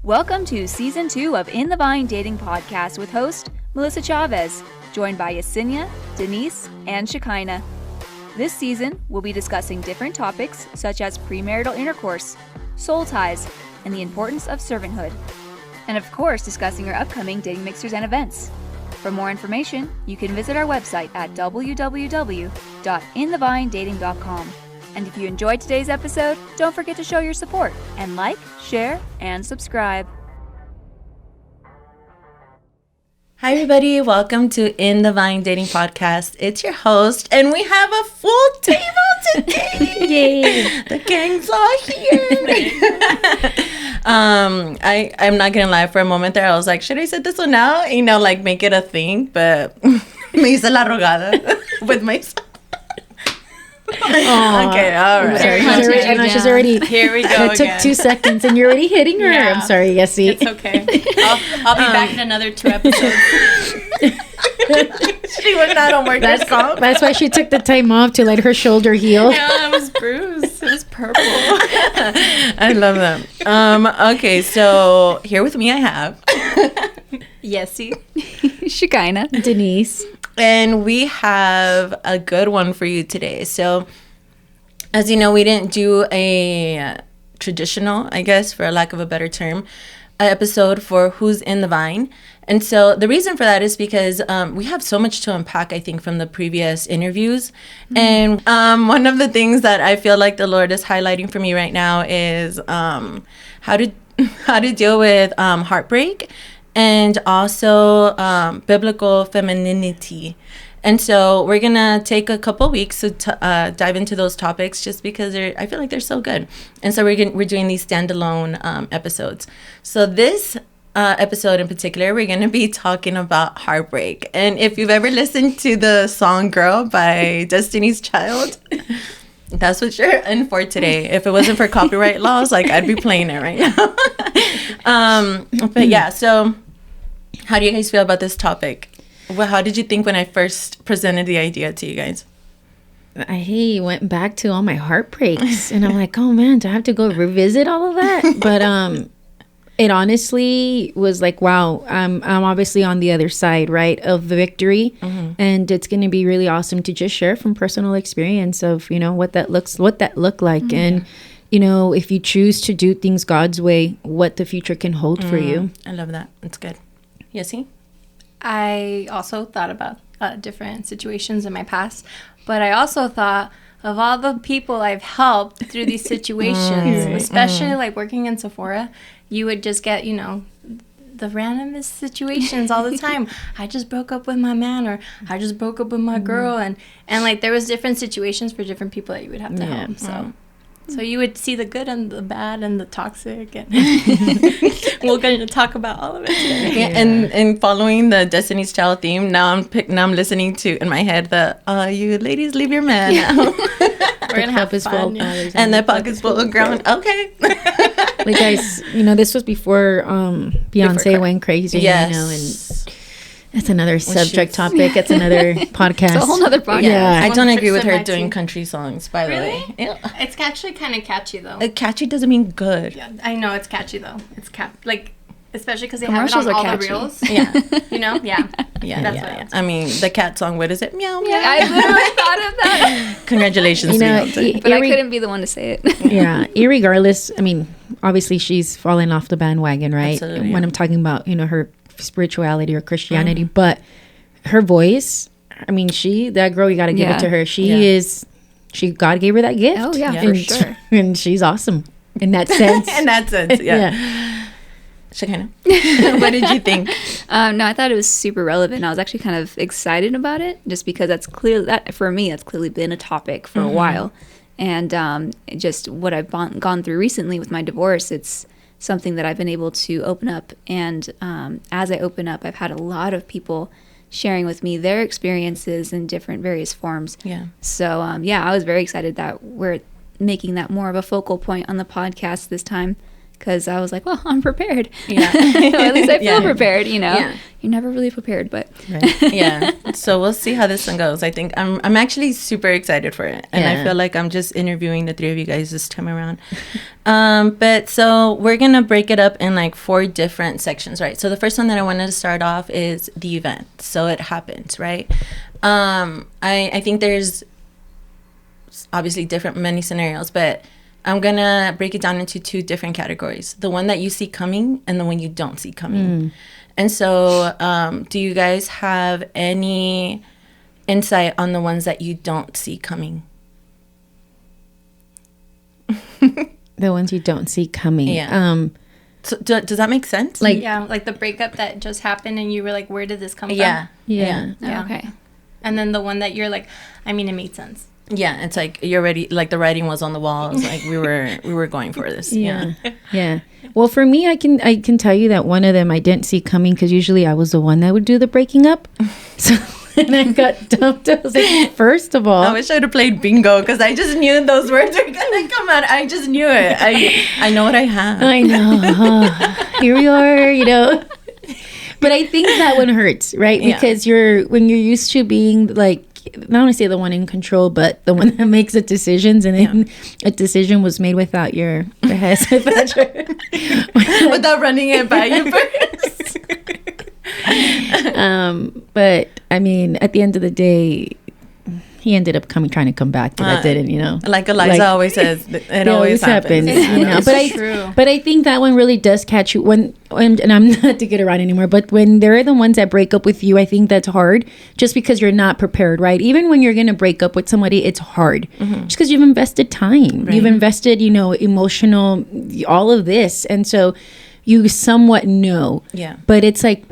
Welcome to Season 2 of In the Vine Dating Podcast with host Melissa Chavez, joined by Yesenia, Denise, and Shekinah. This season, we'll be discussing different topics such as premarital intercourse, soul ties, and the importance of servanthood. And of course, discussing our upcoming dating mixers and events. For more information, you can visit our website at www.inthevinedating.com. And if you enjoyed today's episode, don't forget to show your support and like, share, and subscribe. Hi, everybody. Welcome to In the Vine Dating Podcast. It's your host, and we have a full table today. Yay! The gang's all here. I'm not gonna lie. For a moment there, I was like, should I set this one out? You know, like make it a thing. But me hice la rogada with myself. Okay, all right. Sorry, she's already. Here we go. It took 2 seconds, and you're already hitting her. Yeah. I'm sorry, Yessie. It's okay. I'll be back in another 2 episodes. She was not on workers' comp. That's why she took the time off to let her shoulder heal. Yeah, I was bruised. It was purple. I love them. Okay, so here with me I have Yessie. Shekinah. Denise. and we have a good one for you today. So as you know, we didn't do a traditional, I guess, for lack of a better term, episode for Who's in the Vine. And so the reason for that is because we have so much to unpack, I think, from the previous interviews. Mm-hmm. And one of the things that I feel like the Lord is highlighting for me right now is how to deal with heartbreak and also biblical femininity. And so we're going to take a couple weeks to dive into those topics just because I feel like they're so good. And so we're doing these standalone episodes. So this episode in particular, we're going to be talking about heartbreak. And if you've ever listened to the song Girl by Destiny's Child, that's what you're in for today. If it wasn't for copyright laws, like I'd be playing it right now. But yeah, so how do you guys feel about this topic? Well, how did you think when I first presented the idea to you guys? I went back to all my heartbreaks, and I'm like, oh man, do I have to go revisit all of that? But it honestly was like, wow, I'm obviously on the other side, right, of the victory. Mm-hmm. And it's going to be really awesome to just share from personal experience of, you know, what that looked like. Mm-hmm. And, you know, if you choose to do things God's way, what the future can hold for you. I love that. It's good. Yessie? I also thought about different situations in my past, but I also thought of all the people I've helped through these situations, especially like working in Sephora. You would just get, you know, the randomest situations all the time. I just broke up with my man, or I just broke up with my girl, and like there was different situations for different people that you would have to help. So you would see the good and the bad and the toxic, and we're going to talk about all of it today. Yeah, and following the Destiny's Child theme, now I'm listening to in my head the you ladies leave your man now. We're gonna have fun, and the pocket's full of ground. Okay. Like guys, you know, this was before Beyonce went crazy. Yes. You know, and it's another subject topic. It's another podcast. It's a whole nother podcast. Yeah. I don't agree with her doing country songs, by the way. Yeah. It's actually kind of catchy, though. Catchy doesn't mean good. Yeah, I know it's catchy, though. It's like, especially because they have it on all the reels. Yeah. You know? Yeah. Yeah. I mean, the cat song, what is it? Meow, meow. I literally thought of that. Congratulations, you know, But I couldn't be the one to say it. Yeah. Irregardless, I mean, obviously she's fallen off the bandwagon, right? Absolutely, when I'm talking about, you know, her spirituality or Christianity, but her voice, I mean, that girl, you got to give it to her. God gave her that gift. Oh, yeah, for and, sure. And she's awesome in that sense. Yeah. Shekinah, what did you think? No, I thought it was super relevant. I was actually kind of excited about it just because that's clearly been a topic for a while. And just what I've gone through recently with my divorce, it's something that I've been able to open up. And as I open up, I've had a lot of people sharing with me their experiences in different various forms. Yeah. So, I was very excited that we're making that more of a focal point on the podcast this time. because I was like, well, I'm prepared. Yeah. So at least I feel Yeah. prepared, you know. Yeah. You're never really prepared, but Yeah. So we'll see how this one goes. I think I'm actually super excited for it. And I Yeah. feel like I'm just interviewing the three of you guys this time around. But so we're going to break it up in like 4 different sections, right? So the first one that I wanted to start off is the event. So it happens, right? I think there's obviously many scenarios, but I'm going to break it down into 2 different categories. The one that you see coming and the one you don't see coming. And so do you guys have any insight on the ones that you don't see coming? The ones you don't see coming. Yeah. So does that make sense? Like, Yeah, like the breakup that just happened and you were like, where did this come yeah. from? yeah. Yeah. okay. And then the one that you're like, I mean, it made sense. Yeah, it's like you're ready. Like the writing was on the wall. It's like we were going for this. Yeah. Yeah. Well, for me, I can tell you that one of them I didn't see coming because usually I was the one that would do the breaking up. So when I got dumped, I was like, first of all, I wish I would have played bingo because I just knew those words were gonna come out. I just knew it. I know what I have. I know. Here we are, you know. But I think that one hurts, right? Yeah. Because when you're used to being like, not want to say the one in control, but the one that makes the decisions, and then a decision was made without your Without running it by you first. But I mean, at the end of the day, he ended up trying to come back, but I didn't, you know. Like Eliza always says, it always happens. you know. It's true. But I think that one really does catch you when and I'm not to get around anymore, but when they're the ones that break up with you, I think that's hard just because you're not prepared, right? Even when you're going to break up with somebody, it's hard just because you've invested time. You've invested, you know, emotional, all of this. And so you somewhat know. Yeah. But it's like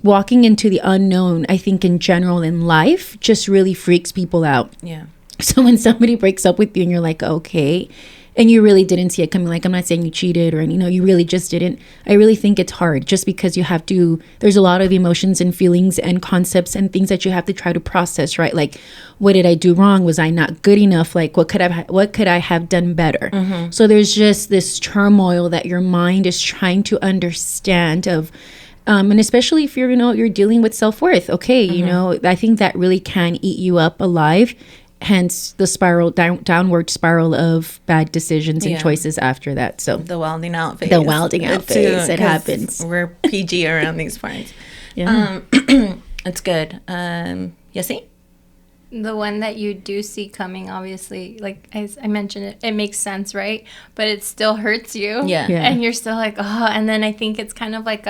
walking into the unknown, I think in general in life just really freaks people out. Yeah. So when somebody breaks up with you and you're like, okay, and you really didn't see it coming, like I'm not saying you cheated or, you know, you really just didn't. I really think it's hard just because you have to, there's a lot of emotions and feelings and concepts and things that you have to try to process, right? Like, what did I do wrong? Was I not good enough? Like, what could I have done better? So there's just this turmoil that your mind is trying to understand of, and especially if you're dealing with self-worth, okay, you know, I think that really can eat you up alive. Hence the downward spiral of bad decisions and choices after that. So The wilding out phase. The wilding out phase, it 'cause happens. We're PG around these parts. Yeah. It's good. Yessie? The one that you do see coming, obviously, like as I mentioned, it makes sense, right? But it still hurts you. Yeah. Yeah. And you're still like, oh. And then I think it's kind of like,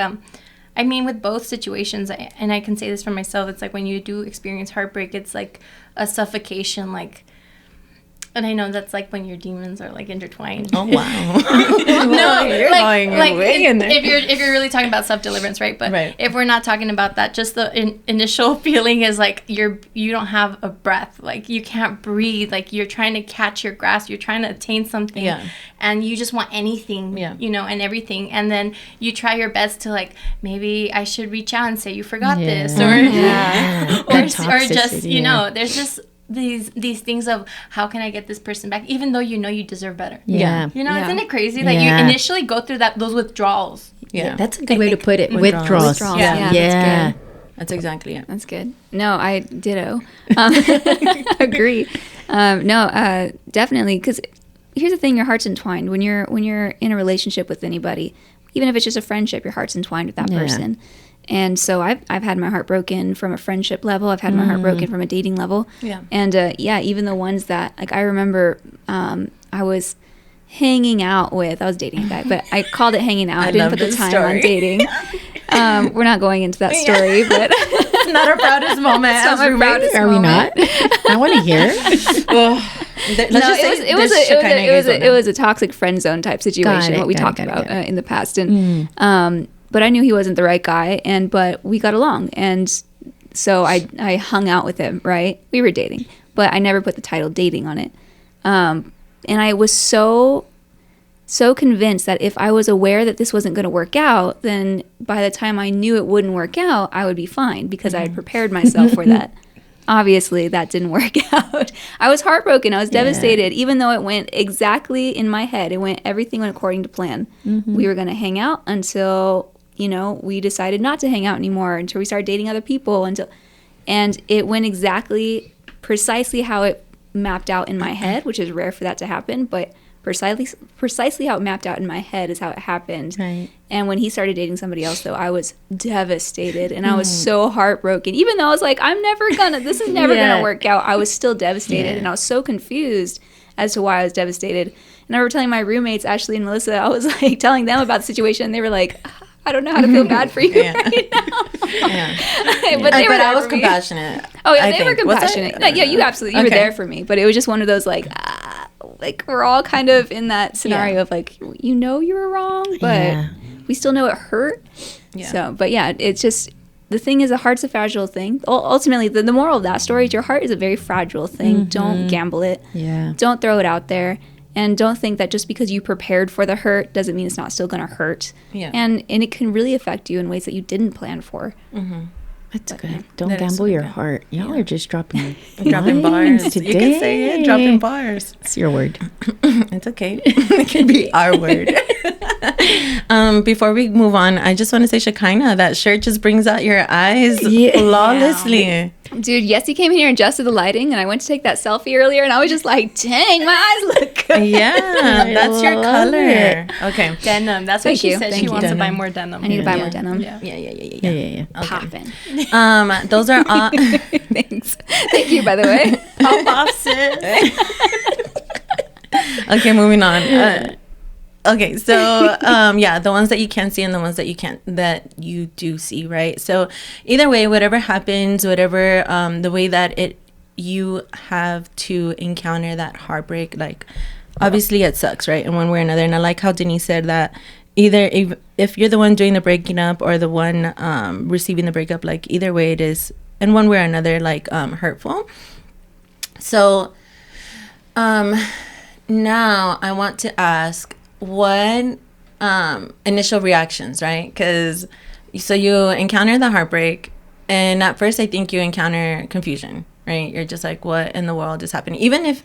I mean, with both situations, and I can say this for myself, it's like when you do experience heartbreak, it's like a suffocation, like, and I know that's like when your demons are like intertwined. Oh, wow. No, you're going way in there. If you're really talking about self-deliverance, right? But Right. if we're not talking about that, just the initial feeling is like you don't have a breath, like you can't breathe, like you're trying to catch your grasp, you're trying to attain something, Yeah. and you just want anything, Yeah. you know, and everything, and then you try your best to like, maybe I should reach out and say you forgot this, or That or just toxicity, you know, there's just these things of how can I get this person back, even though you know you deserve better. Yeah. You know, Yeah. isn't it crazy that Yeah. you initially go through those withdrawals? Yeah. That's a good way to put it. Withdrawals. Withdrawals, Yeah. yeah, Yeah. that's good. That's exactly it. That's good. No, I ditto. Agree. Definitely. Because here's the thing: your heart's entwined when you're in a relationship with anybody, even if it's just a friendship. Your heart's entwined with that Yeah. person. And so I've had my heart broken from a friendship level. I've had my heart broken from a dating level. Yeah. And even the ones that like I remember, I was hanging out with. I was dating a guy, but I called it hanging out. I didn't love put the this time story. on dating. We're not going into that story, but. It's not our proudest moment. It's not my proudest Are we not? I want to hear. It was a toxic friend zone type situation. What we talked about in the past, and but I knew he wasn't the right guy, but we got along, and so I hung out with him. Right, we were dating, but I never put the title dating on it, and I was so convinced that if I was aware that this wasn't going to work out, then by the time I knew it wouldn't work out, I would be fine because I had prepared myself for that. obviously that didn't work out. I was heartbroken. I was devastated, even though it went exactly in my head. Everything went according to plan. We were going to hang out until, we decided not to hang out anymore, until we started dating other people, and it went precisely how it mapped out in my head, which is rare for that to happen, but precisely how it mapped out in my head is how it happened. Right. And when he started dating somebody else, though, I was devastated, and I was so heartbroken. Even though I was like, this is never gonna work out, I was still devastated, and I was so confused as to why I was devastated. And I remember telling my roommates, Ashley and Melissa, I was like telling them about the situation, and they were like, I don't know how to feel bad for you right now. But I was compassionate. Oh yeah, they were compassionate. No, yeah, you absolutely, you were there for me. But it was just one of those like we're all kind of in that scenario of like, you were wrong, but we still know it hurt. Yeah. So, but yeah, it's just, the thing is, a heart's a fragile thing. Ultimately, the moral of that story is your heart is a very fragile thing. Don't gamble it. Yeah. Don't throw it out there. And don't think that just because you prepared for the hurt doesn't mean it's not still going to hurt. Yeah. And it can really affect you in ways that you didn't plan for. That's good. Don't gamble your heart. Y'all are just dropping bars today. You can say it, dropping bars. It's your word. It's okay. It can be our word. Before we move on, I just want to say, Shekinah, that shirt just brings out your eyes flawlessly. Yeah. Dude, Yessie came here and adjusted the lighting, and I went to take that selfie earlier, and I was just like, dang, my eyes look good. Yeah, that's your color. Okay. Denim. That's what she said. She wants to buy more denim. I need to buy more denim. Yeah. Okay. Poppin'. Those are all. Thanks. Thank you, by the way. Pop off, sis. Okay, moving on. Okay, so the ones that you can see and the ones that you do see, right? So either way, whatever happens, whatever the way that you have to encounter that heartbreak, like obviously it sucks, right? In one way or another. And I like how Denise said that either if you're the one doing the breaking up or the one receiving the breakup, like either way it is in one way or another, like hurtful. So now I want to ask, what initial reactions, right? Because so you encounter the heartbreak, and at first I think you encounter confusion, right? You're just like, what in the world is happening? Even if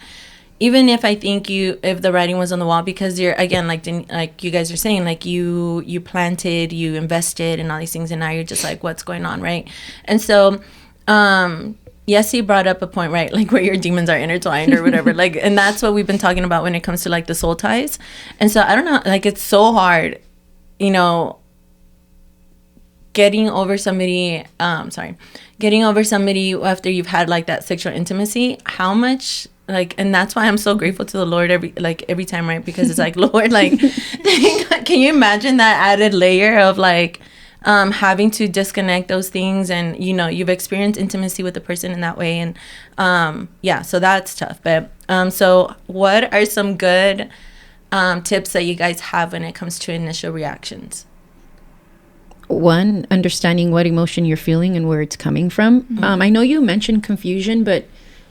I think if the writing was on the wall, because you're, again, like you guys are saying, like you planted, you invested in all these things, and now you're just like, what's going on, right? And so yes, he brought up a point, right? Like where your demons are intertwined or whatever. Like, and that's what we've been talking about when it comes to like the soul ties. And so I don't know, like it's so hard, getting over somebody after you've had like that sexual intimacy. How much, like, and that's why I'm so grateful to the Lord every time, right? Because it's like, Lord, like, can you imagine that added layer of like, having to disconnect those things, and you've experienced intimacy with the person in that way, and so that's tough. But so what are some good tips that you guys have when it comes to initial reactions? One, understanding what emotion you're feeling and where it's coming from. I know you mentioned confusion, but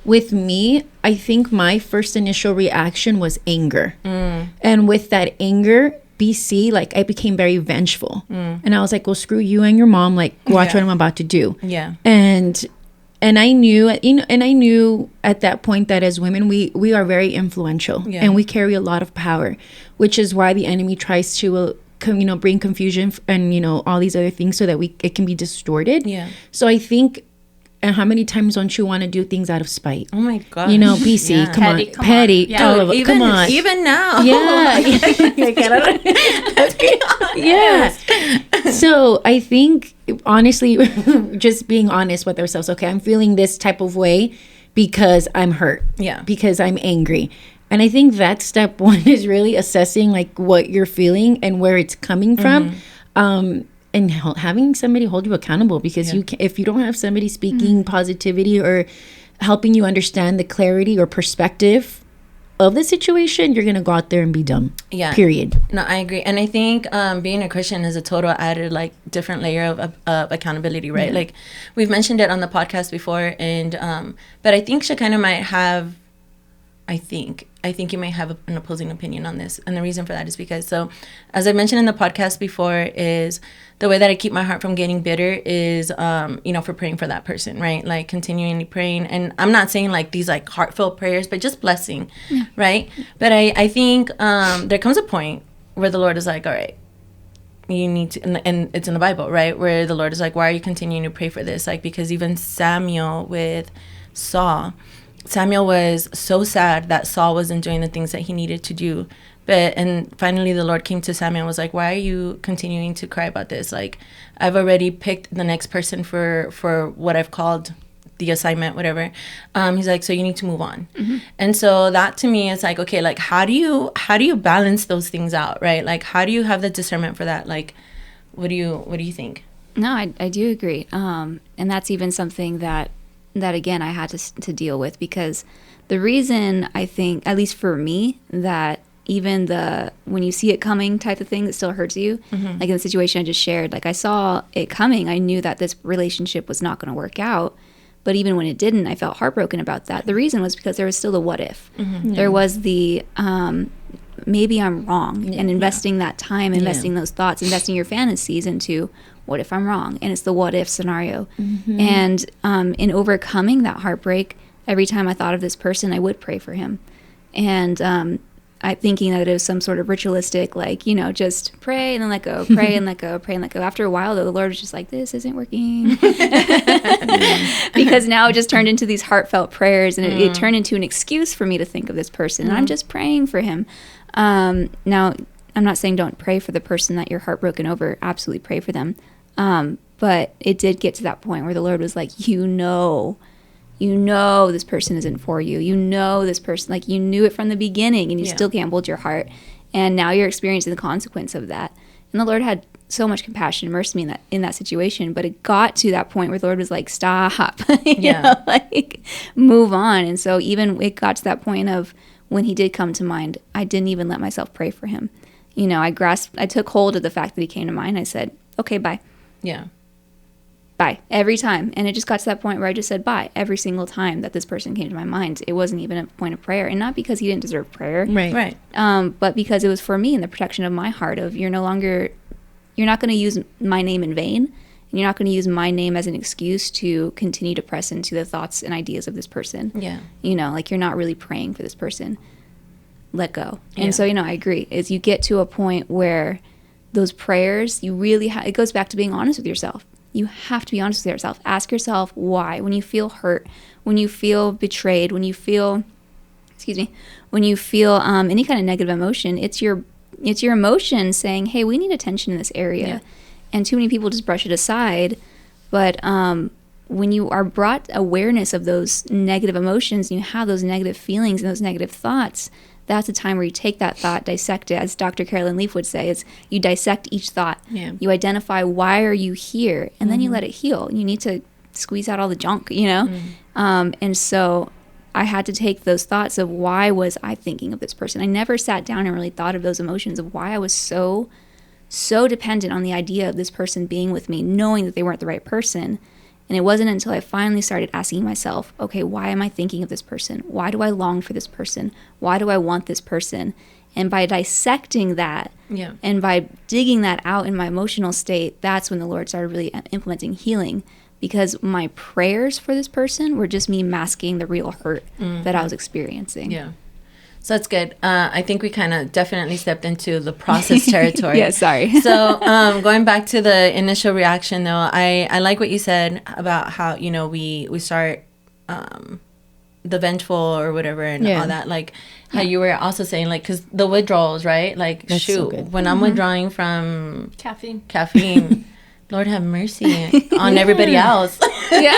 with me, I think my first initial reaction was anger. And with that anger, BC, like I became very vengeful, and I was like, well, screw you and your mom, like watch what I'm about to do. And I knew at that point that as women we are very influential, and we carry a lot of power, which is why the enemy tries to bring confusion and all these other things so that it can be distorted. So I think, and how many times don't you want to do things out of spite? Oh my God. BC, come on. Petty. Yeah. Come on. Even now. Yeah. Let's be honest. Yeah. So I think, honestly, just being honest with ourselves. Okay, I'm feeling this type of way because I'm hurt. Yeah. Because I'm angry. And I think that step one is really assessing like what you're feeling and where it's coming from. And having somebody hold you accountable, because if you don't have somebody speaking positivity or helping you understand the clarity or perspective of the situation, you're gonna go out there and be dumb. Yeah. Period. No, I agree, and I think being a Christian is a total added like different layer of accountability, right? Like we've mentioned it on the podcast before, and but I think Shekinah might have I think you may have an opposing opinion on this. And the reason for that is because, so as I mentioned in the podcast before, is the way that I keep my heart from getting bitter is, for praying for that person, right? Like continually praying. And I'm not saying like these like heartfelt prayers, but just blessing, right? But I think there comes a point where the Lord is like, all right, you need to, and it's in the Bible, right? Where the Lord is like, why are you continuing to pray for this? Like, because even Samuel with Saul was so sad that Saul wasn't doing the things that he needed to do. And finally the Lord came to Samuel and was like, why are you continuing to cry about this? Like, I've already picked the next person for what I've called the assignment, whatever. He's like, so you need to move on. Mm-hmm. And so that to me is like, okay, like how do you balance those things out, right? Like, how do you have the discernment for that? Like, what do you think? No, I do agree. And that's even something that again, I had to deal with, because the reason I think, at least for me, that even when you see it coming type of thing that still hurts you, like in the situation I just shared, like I saw it coming. I knew that this relationship was not going to work out. But even when it didn't, I felt heartbroken about that. The reason was because there was still the what if. Mm-hmm. There was the maybe I'm wrong, and investing that time, investing those thoughts, investing your fantasies into what if I'm wrong? And it's the what if scenario. Mm-hmm. And in overcoming that heartbreak, every time I thought of this person, I would pray for him. And I thinking that it was some sort of ritualistic, like, just pray and then let go, pray and let go, pray and let go. After a while, though, the Lord was just like, this isn't working. Because now it just turned into these heartfelt prayers, and it turned into an excuse for me to think of this person. And I'm just praying for him. Now, I'm not saying don't pray for the person that you're heartbroken over. Absolutely pray for them. But it did get to that point where the Lord was like, this person isn't for you. This person, like you knew it from the beginning, and you still gambled your heart. And now you're experiencing the consequence of that. And the Lord had so much compassion and mercy in that situation. But it got to that point where the Lord was like, stop, like move on. And so even it got to that point of when he did come to mind, I didn't even let myself pray for him. I took hold of the fact that he came to mind. I said, okay, bye. Yeah. Bye every time. And it just got to that point where I just said bye every single time that this person came to my mind. It wasn't even a point of prayer, and not because he didn't deserve prayer, right. But because it was for me and the protection of my heart. Of you're not going to use my name in vain, and you're not going to use my name as an excuse to continue to press into the thoughts and ideas of this person. Yeah, like you're not really praying for this person. Let go. And so I agree. Is you get to a point where those prayers, you really it goes back to being honest with yourself. You have to be honest with yourself. Ask yourself why. When you feel hurt, when you feel betrayed, when you feel any kind of negative emotion, it's your emotion saying, hey, we need attention in this area. Yeah. And too many people just brush it aside. But when you are brought awareness of those negative emotions, and you have those negative feelings and those negative thoughts, that's a time where you take that thought, dissect it, as Dr. Carolyn Leaf would say, is you dissect each thought. Yeah. You identify why are you here, and then you let it heal. You need to squeeze out all the junk, And so I had to take those thoughts of why was I thinking of this person. I never sat down and really thought of those emotions of why I was so dependent on the idea of this person being with me, knowing that they weren't the right person. And it wasn't until I finally started asking myself, okay, why am I thinking of this person? Why do I long for this person? Why do I want this person? And by dissecting that and by digging that out in my emotional state, that's when the Lord started really implementing healing, because my prayers for this person were just me masking the real hurt that I was experiencing. Yeah. So that's good. I think we kind of definitely stepped into the process territory. Yeah, sorry. So going back to the initial reaction, though, I like what you said about how, we start the vengeful or whatever and all that. Like how you were also saying, like, because the withdrawals, right? Like, that's shoot, so when I'm withdrawing from caffeine, Lord have mercy on everybody else. Yeah.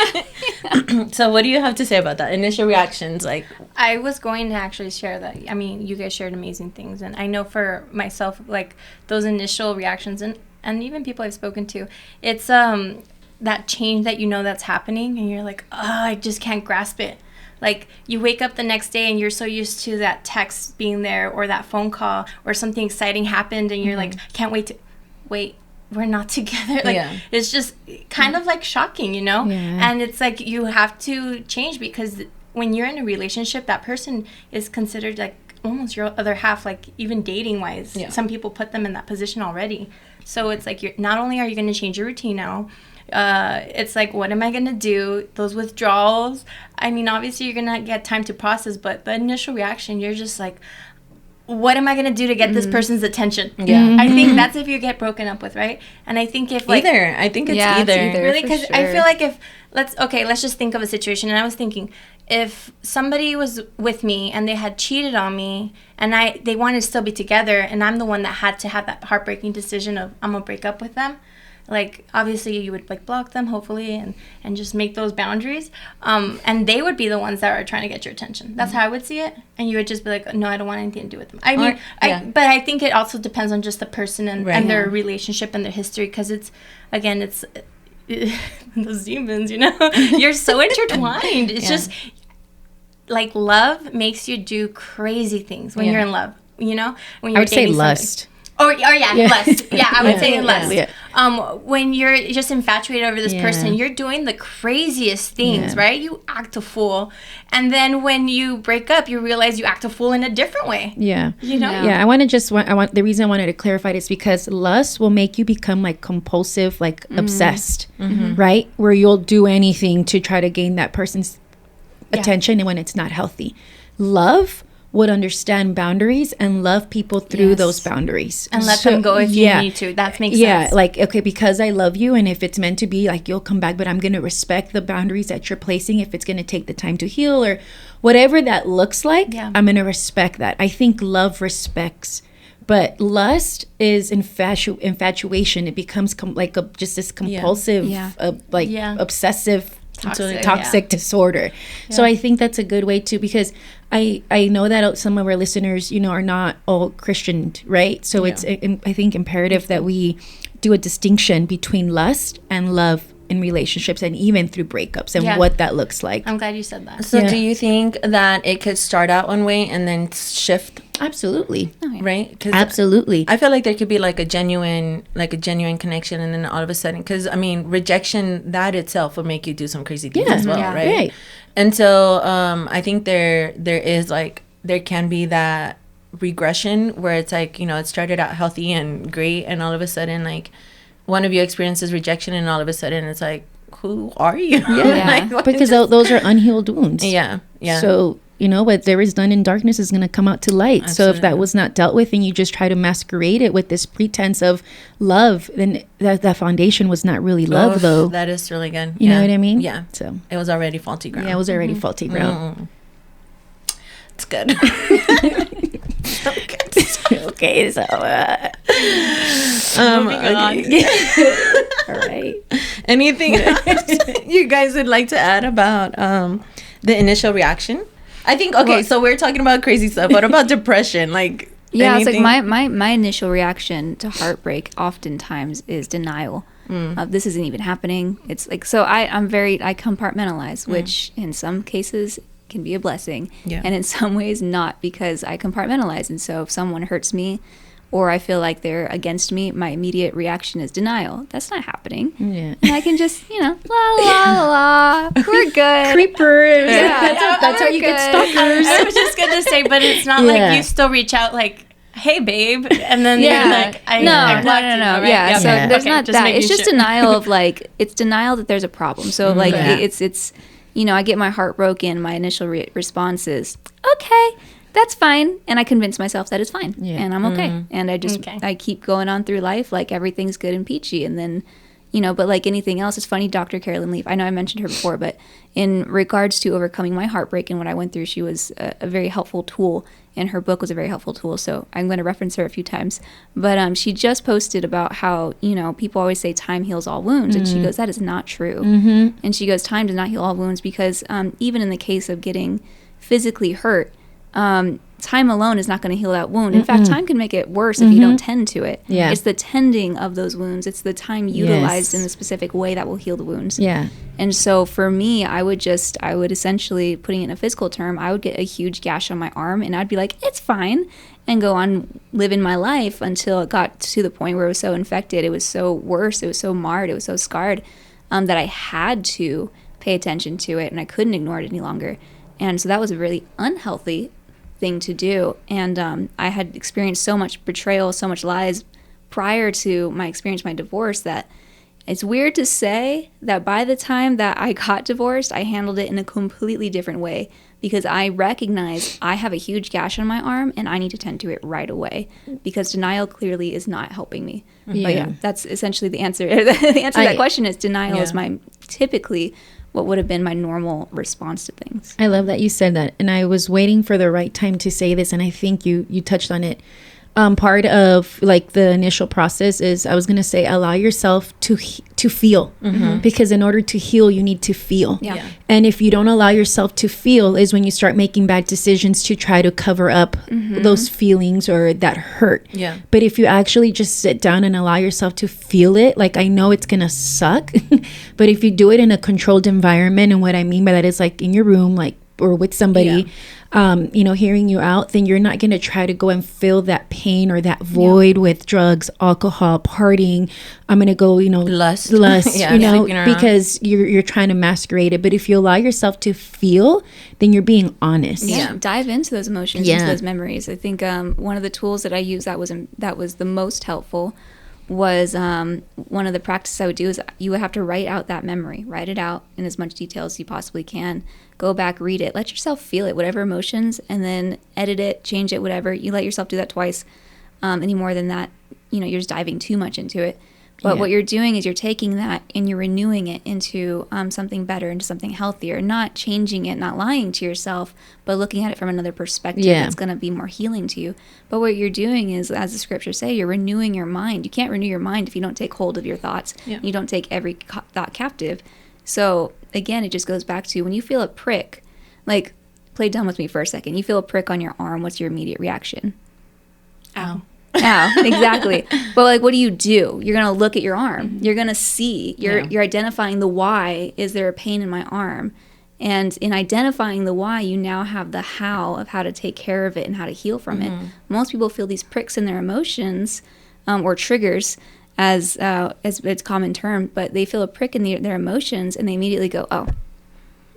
So what do you have to say about that? Initial reactions, like... I was going to actually share that. I mean, you guys shared amazing things. And I know for myself, like, those initial reactions and even people I've spoken to, it's that change that that's happening. And you're like, I just can't grasp it. Like, you wake up the next day and you're so used to that text being there or that phone call or something exciting happened and you're like, can't wait to... Wait. We're not together. Like, it's just kind of like shocking, Yeah. And it's like you have to change because when you're in a relationship, that person is considered like almost your other half, like even dating wise. Yeah. Some people put them in that position already. So it's like, you're not only are you going to change your routine now, it's like, what am I going to do? Those withdrawals. I mean, obviously you're going to get time to process, but the initial reaction, you're just like, what am I going to do to get this person's attention? Yeah. I think that's if you get broken up with, right? And I think if like... Either. I think it's Yeah, it's either. either. Really? for Because sure. I feel like if... Let's just think of a situation. And I was thinking, if somebody was with me and they had cheated on me and they wanted to still be together and I'm the one that had to have that heartbreaking decision of I'm going to break up with them, like, obviously you would like block them, hopefully, and just make those boundaries. And they would be the ones that are trying to get your attention. That's how I would see it. And you would just be like, no, I don't want anything to do with them. I mean, but I think it also depends on just the person and their relationship and their history. Because it's those demons, you know, you're so intertwined. It's just like love makes you do crazy things when you're in love, you know, when you're I would say dating lust. Or lust. Yeah, I would say lust. Yeah. When you're just infatuated over this person, you're doing the craziest things, right? You act a fool. And then when you break up, you realize you act a fool in a different way. Yeah. You know? Yeah, the reason I wanted to clarify this because lust will make you become like compulsive, like obsessed, right? Where you'll do anything to try to gain that person's attention and when it's not healthy. Love would understand boundaries and love people through those boundaries. And let them go if you need to. That makes sense. Yeah, like, okay, because I love you and if it's meant to be, like, you'll come back, but I'm going to respect the boundaries that you're placing. If it's going to take the time to heal or whatever that looks like, I'm going to respect that. I think love respects. But lust is infatuation. It becomes just this compulsive, obsessive, toxic disorder. So I think that's a good way too, because I know that some of our listeners, you know, are not all Christian, right? So it's I think imperative that we do a distinction between lust and love in relationships and even through breakups and what that looks like. I'm glad you said that. So do you think that it could start out one way and then shift? Absolutely. Right? 'Cause Absolutely. I feel like there could be like a genuine connection, and then all of a sudden, because I mean, rejection, that itself will make you do some crazy things as well, right? And so I think there can be that regression where it's like, you know, it started out healthy and great, and all of a sudden, like, one of you experiences rejection, and all of a sudden it's like, who are you? Like, because those are unhealed wounds. Yeah. So, you know, what there is done in darkness is going to come out to light. Absolutely. So if that was not dealt with and you just try to masquerade it with this pretense of love, then that foundation was not really love, though. That is really good. You know what I mean? Yeah. So it was already faulty ground. Yeah, it was already faulty ground. It's good. Okay, so moving on. All right. Anything else you guys would like to add about the initial reaction? I think so we're talking about crazy stuff. What about depression? Like, it's like my initial reaction to heartbreak oftentimes is denial. This isn't even happening. It's like, so I compartmentalize, which in some cases can be a blessing, and in some ways not, because I compartmentalize. And so if someone hurts me or I feel like they're against me, my immediate reaction is denial. That's not happening. And I can just, you know, la la la, we're good. Creepers. That's how you get stalkers. I was just gonna say, but it's not like you still reach out like, hey babe, and then you're like, no. Right? Yeah, so there's not just that. making It's just sure. denial of like, it's denial that there's a problem. So like it's you know, I get my heart broken. My initial response is, okay, that's fine. And I convince myself that it's fine. And I'm okay. And I just, I keep going on through life like everything's good and peachy. And then, you know, but like anything else, it's funny, Dr. Carolyn Leaf, I know I mentioned her before, but in regards to overcoming my heartbreak and what I went through, she was a very helpful tool. And her book was a very helpful tool. So I'm going to reference her a few times. But she just posted about how, you know, people always say time heals all wounds. And she goes, that is not true. And she goes, time does not heal all wounds, because even in the case of getting physically hurt, time alone is not going to heal that wound. In fact, time can make it worse if you don't tend to it. It's the tending of those wounds. It's the time utilized in a specific way that will heal the wounds. And so for me, I would essentially, putting it in a physical term, I would get a huge gash on my arm and I'd be like, it's fine, and go on living my life until it got to the point where it was so infected, it was so worse, it was so marred, it was so scarred, that I had to pay attention to it and I couldn't ignore it any longer. And so that was a really unhealthy thing to do. And I had experienced so much betrayal, so much lies prior to my experience, my divorce, that it's weird to say that by the time that I got divorced, I handled it in a completely different way, because I recognize I have a huge gash on my arm and I need to tend to it right away, because denial clearly is not helping me. Yeah. But yeah, that's essentially the answer. The answer to that question is denial is typically what would have been my normal response to things. I love that you said that. And I was waiting for the right time to say this, and I think you touched on it. Part of like the initial process is, I was going to say, allow yourself to feel, because in order to heal, you need to feel. Yeah. And if you don't allow yourself to feel, is when you start making bad decisions to try to cover up those feelings or that hurt. Yeah. But if you actually just sit down and allow yourself to feel it, like, I know it's going to suck, but if you do it in a controlled environment, and what I mean by that is like in your room, like, or with somebody, hearing you out, then you're not going to try to go and fill that pain or that void with drugs, alcohol, partying. I'm going to go, lust, sleeping around, because you're trying to masquerade it. But if you allow yourself to feel, then you're being honest. Yeah. Dive into those emotions, into those memories. I think one of the tools that I used that was the most helpful was one of the practices I would do is you would have to write out that memory. Write it out in as much detail as you possibly can. Go back, read it. Let yourself feel it, whatever emotions, and then edit it, change it, whatever. You let yourself do that twice. Any more than that, you're just diving too much into it. But what you're doing is you're taking that and you're renewing it into something better, into something healthier. Not changing it, not lying to yourself, but looking at it from another perspective that's going to be more healing to you. But what you're doing is, as the scriptures say, you're renewing your mind. You can't renew your mind if you don't take hold of your thoughts. Yeah. You don't take every thought captive. So, again, it just goes back to when you feel a prick, like, play dumb with me for a second. You feel a prick on your arm. What's your immediate reaction? Ow. Ow, exactly. But like, what do? You're going to look at your arm. You're going to see. You're identifying the why. Is there a pain in my arm? And in identifying the why, you now have the how of how to take care of it and how to heal from it. Most people feel these pricks in their emotions or triggers, as it's a common term, but they feel a prick in their emotions and they immediately go, oh,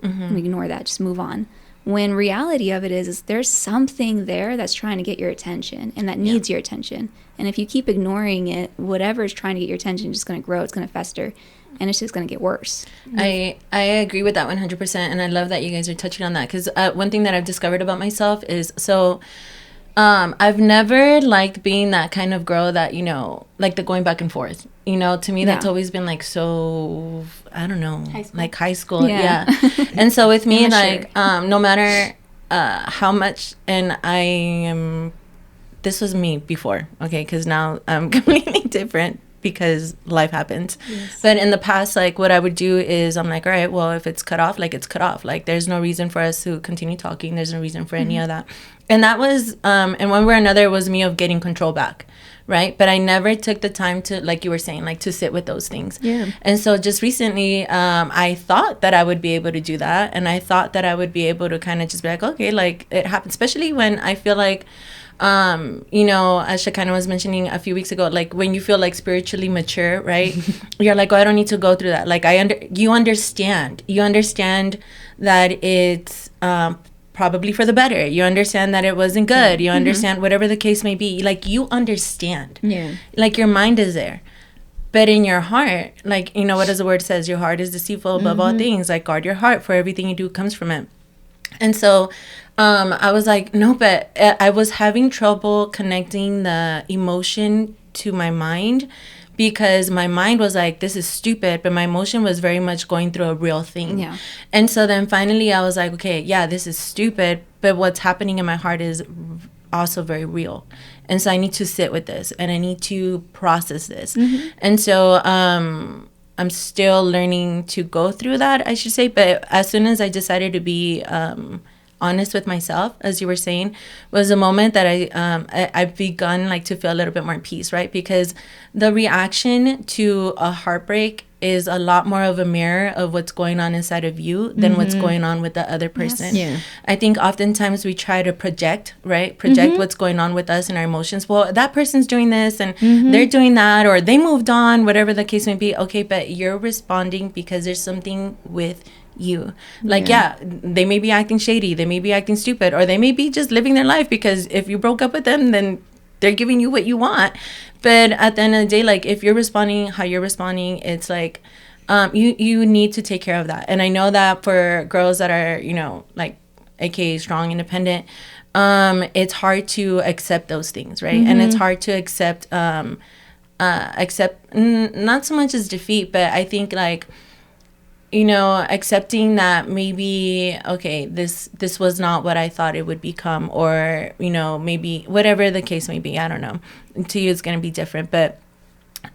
ignore that, just move on. When reality of it is there's something there that's trying to get your attention and that needs your attention. And if you keep ignoring it, whatever is trying to get your attention is just going to grow, it's going to fester, and it's just going to get worse. I agree with that 100%, and I love that you guys are touching on that, because one thing that I've discovered about myself is, I've never liked being that kind of girl that, like the going back and forth. To me, that's always been like, so, I don't know, like high school. Yeah. And so with me, like, no matter how much, and this was me before, okay, because now I'm completely different because life happens. Yes. But in the past, like, what I would do is I'm like, all right, well, if it's cut off, like, it's cut off. Like, there's no reason for us to continue talking. There's no reason for any of that. And that was, and one way or another, it was me of getting control back, right? But I never took the time to, like you were saying, like, to sit with those things. Yeah. And so just recently, I thought that I would be able to do that. And I thought that I would be able to kind of just be like, okay, like, it happens. Especially when I feel like, as Shekinah was mentioning a few weeks ago, like, when you feel like spiritually mature, right? You're like, oh, I don't need to go through that. Like, you understand that it's, probably for the better. You understand that it wasn't good. You understand whatever the case may be. Like, you understand. Yeah. Like, your mind is there. But in your heart, like, what does the word says? Your heart is deceitful above all things. Like, guard your heart, for everything you do comes from it. And so I was like, no, but I was having trouble connecting the emotion to my mind, because my mind was like, this is stupid, but my emotion was very much going through a real thing. Yeah. And so then finally I was like, okay, yeah, this is stupid, but what's happening in my heart is also very real. And so I need to sit with this and I need to process this. And so I'm still learning to go through that, I should say. But as soon as I decided to be honest with myself, as you were saying, was a moment that I've begun like to feel a little bit more peace, right? Because the reaction to a heartbreak is a lot more of a mirror of what's going on inside of you than what's going on with the other person. Yes. Yeah. I think oftentimes we try to project, right? Project what's going on with us and our emotions. Well, that person's doing this and they're doing that, or they moved on, whatever the case may be. Okay, but you're responding because there's something with you. Like, yeah, they may be acting shady, they may be acting stupid, or they may be just living their life, because if you broke up with them, then they're giving you what you want. But at the end of the day, like, if you're responding how you're responding, it's like, you need to take care of that. And I know that for girls that are, you know, like, aka strong, independent, it's hard to accept those things, right? And it's hard to accept not so much as defeat, but I think, like, you know, accepting that maybe, okay, this was not what I thought it would become, or, you know, maybe whatever the case may be, I don't know, to you it's going to be different. But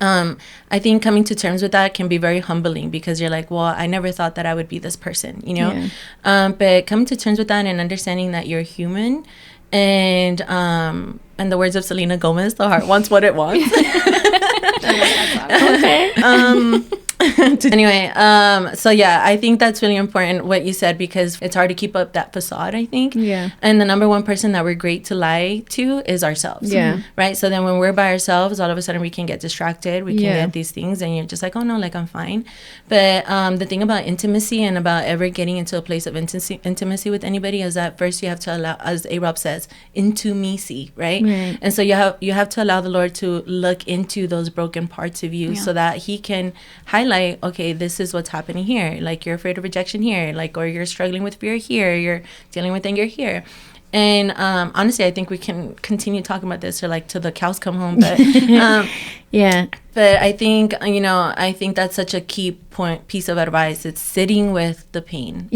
I think coming to terms with that can be very humbling, because you're like, well, I never thought that I would be this person, you know. But coming to terms with that and understanding that you're human, and the words of Selena Gomez, the heart wants what it wants. Okay. Anyway, so yeah, I think that's really important what you said, because it's hard to keep up that facade, I think. Yeah. And the number one person that we're great to lie to is ourselves. Yeah. Right? So then when we're by ourselves, all of a sudden we can get distracted. We can Yeah. get these things, and you're just like, oh no, like, I'm fine. But the thing about intimacy and about ever getting into a place of intimacy with anybody is that first you have to allow, as A-Rob says, intimacy, right? And so you have to allow the Lord to look into those broken parts of you, so that he can highlight, okay, this is what's happening here. Like, you're afraid of rejection here, like, or you're struggling with fear here, you're dealing with anger here. And honestly, I think we can continue talking about this, or like till the cows come home. But yeah. But I think, you know, I think that's such a key piece of advice. It's sitting with the pain,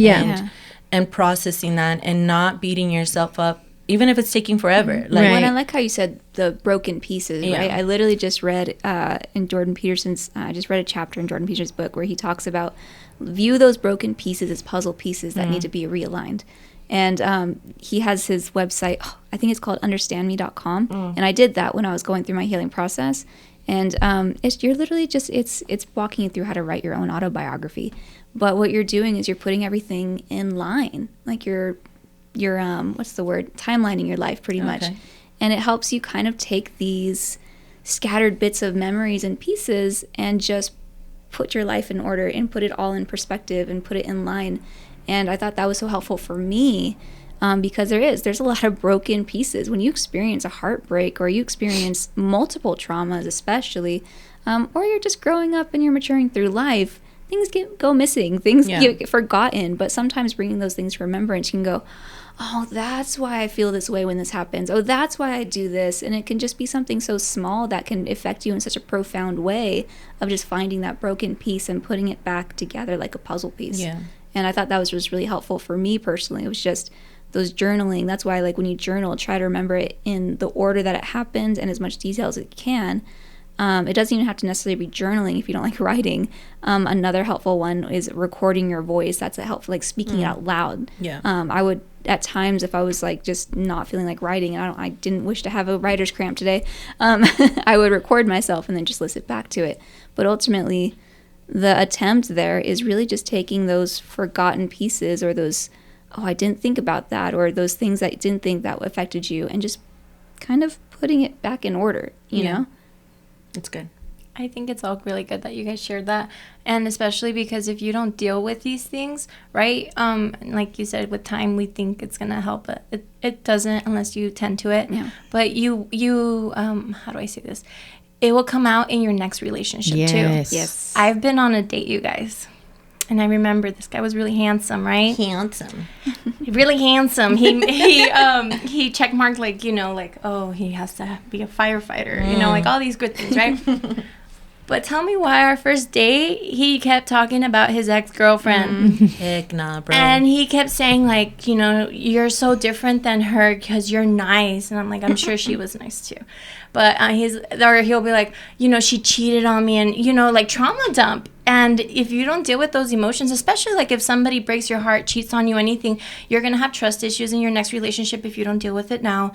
and processing that, and not beating yourself up, even if it's taking forever. Like, When I like how you said the broken pieces, right? I literally just read in Jordan Peterson's, I just read a chapter in Jordan Peterson's book where he talks about view those broken pieces as puzzle pieces that need to be realigned. And he has his website, I think it's called understandme.com. And I did that when I was going through my healing process. And you're literally just, it's walking you through how to write your own autobiography. But what you're doing is you're putting everything in line. Like you're what's the word? Timelining your life pretty much. And it helps you kind of take these scattered bits of memories and pieces and just put your life in order and put it all in perspective and put it in line. And I thought that was so helpful for me, because there's a lot of broken pieces. When you experience a heartbreak, or you experience multiple traumas especially, or you're just growing up and you're maturing through life, things go missing, things get forgotten. But sometimes bringing those things to remembrance, you can go, oh, that's why I feel this way when this happens. Oh, that's why I do this. And it can just be something so small that can affect you in such a profound way, of just finding that broken piece and putting it back together like a puzzle piece. Yeah. And I thought that was just really helpful for me personally. It was just those journaling. That's why, like, when you journal, try to remember it in the order that it happened and as much detail as it can. It doesn't even have to necessarily be journaling if you don't like writing. Another helpful one is recording your voice. That's a helpful, like, speaking it out loud. Yeah. I would, at times, if I was like just not feeling like writing, and I didn't wish to have a writer's cramp today, I would record myself and then just listen back to it. But ultimately, the attempt there is really just taking those forgotten pieces, or those, oh, I didn't think about that, or those things that I didn't think that affected you, and just kind of putting it back in order, you know? It's good. I think it's all really good that you guys shared that. And especially because if you don't deal with these things, right, like you said, with time, we think it's going to help, but it doesn't unless you tend to it. Yeah. But you how do I say this? It will come out in your next relationship too. Yes. I've been on a date, you guys. And I remember this guy was really handsome, right? Handsome. Really handsome. He checkmarked, like, you know, like, oh, he has to be a firefighter, you know, like all these good things, right? But tell me why our first date, he kept talking about his ex-girlfriend. Heck nah, bro. And he kept saying, like, you know, you're so different than her because you're nice. And I'm like, I'm sure she was nice too. But he'll be like, you know, she cheated on me, and, you know, like, trauma dump. And if you don't deal with those emotions, especially like if somebody breaks your heart, cheats on you, anything, you're going to have trust issues in your next relationship if you don't deal with it now.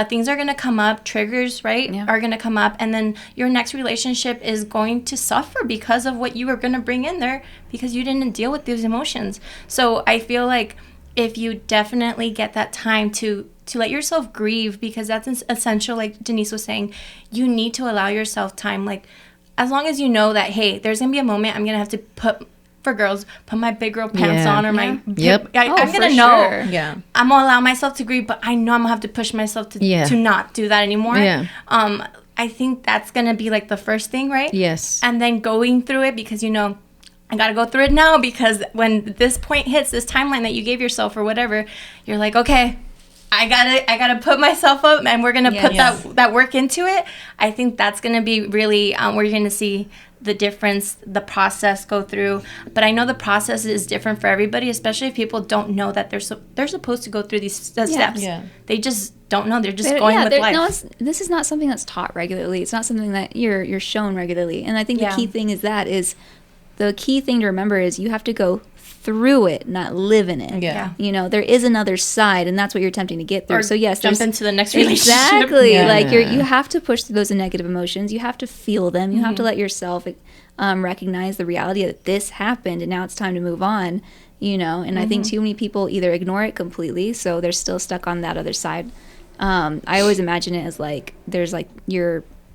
Things are going to come up, triggers, right, are going to come up. And then your next relationship is going to suffer because of what you were going to bring in there, because you didn't deal with those emotions. So I feel like if you definitely get that time to let yourself grieve, because that's essential, like Denise was saying, you need to allow yourself time. Like, as long as you know that, hey, there's going to be a moment I'm going to have to put for girls, put my big girl pants on or my Yep. I'm for gonna know. sure. Yeah. I'm gonna allow myself to grieve, but I know I'm gonna have to push myself to not do that anymore. Yeah. I think that's gonna be like the first thing, right? Yes. And then going through it, because I gotta go through it now, because when this point hits, this timeline that you gave yourself or whatever, you're like, okay, I gotta put myself up, and we're gonna put that work into it. I think that's gonna be really where you're gonna see the difference, the process go through. But I know the process is different for everybody, especially if people don't know that they're supposed to go through these steps. Yeah. They just don't know. They're just going with life. No, this is not something that's taught regularly. It's not something that you're shown regularly. And I think the key thing is the key thing to remember is you have to go through it, not live in it. Yeah. There is another side, and that's what you're attempting to get through. Or so yes, jump into the next relationship. Exactly. Yeah. Like you have to push through those negative emotions. You have to feel them. You have to let yourself recognize the reality that this happened, and now it's time to move on. And I think too many people either ignore it completely, so they're still stuck on that other side. I always imagine it as like there's a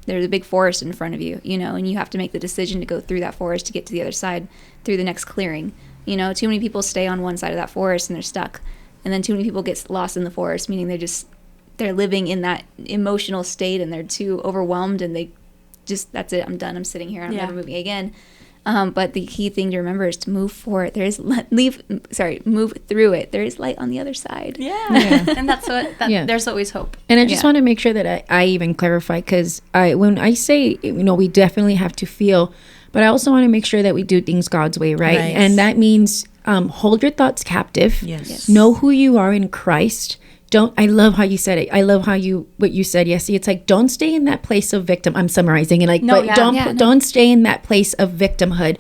big forest in front of you, and you have to make the decision to go through that forest to get to the other side through the next clearing. Too many people stay on one side of that forest and they're stuck. And then too many people get lost in the forest, meaning they're living in that emotional state and they're too overwhelmed and they just, that's it, I'm done, I'm sitting here, I'm never moving again. But the key thing to remember is to move forward. Move through it. There is light on the other side. Yeah. And that's there's always hope. And I just want to make sure that I even clarify, because when I say, we definitely have to feel, but I also want to make sure that we do things God's way, right? And that means hold your thoughts captive. Yes. Know who you are in Christ. I love how you said it. I love what you said, Yessie. It's like, don't stay in that place of victim. I'm summarizing it, don't stay in that place of victimhood.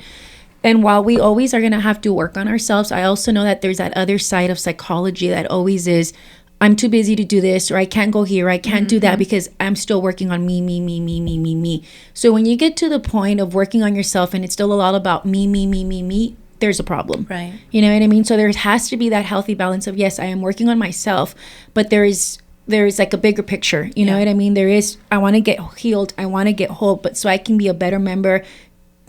And while we always are going to have to work on ourselves, I also know that there's that other side of psychology that always is, I'm too busy to do this, or I can't go here, or I can't do that because I'm still working on me. So when you get to the point of working on yourself and it's still a lot about me, there's a problem. Right. You know what I mean? So there has to be that healthy balance of, yes, I am working on myself, but there is like a bigger picture. You know what I mean? I want to get healed. I want to get whole, but so I can be a better member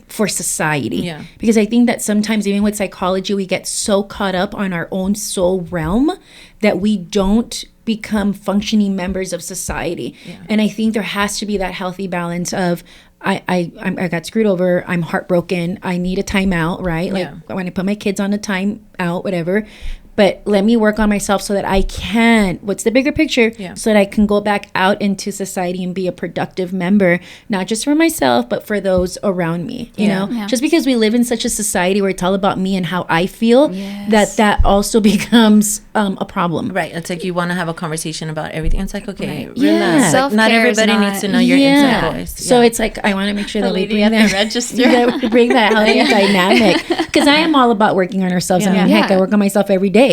for society. Yeah. Because I think that sometimes even with psychology, we get so caught up on our own soul realm that we don't become functioning members of society. Yeah. And I think there has to be that healthy balance of, I got screwed over, I'm heartbroken, I need a timeout, right? Like I want to put my kids on a timeout, whatever. But let me work on myself so that I can, what's the bigger picture? Yeah. So that I can go back out into society and be a productive member, not just for myself, but for those around me, you know? Yeah. Just because we live in such a society where it's all about me and how I feel, that also becomes a problem. Right. It's like you want to have a conversation about everything. It's like, okay, relax. Yeah. Self-care not everybody needs to know your inside voice. So it's like, I want to make sure that we bring that register. that bring that healthy dynamic. Because I am all about working on ourselves. I mean, heck, I work on myself every day.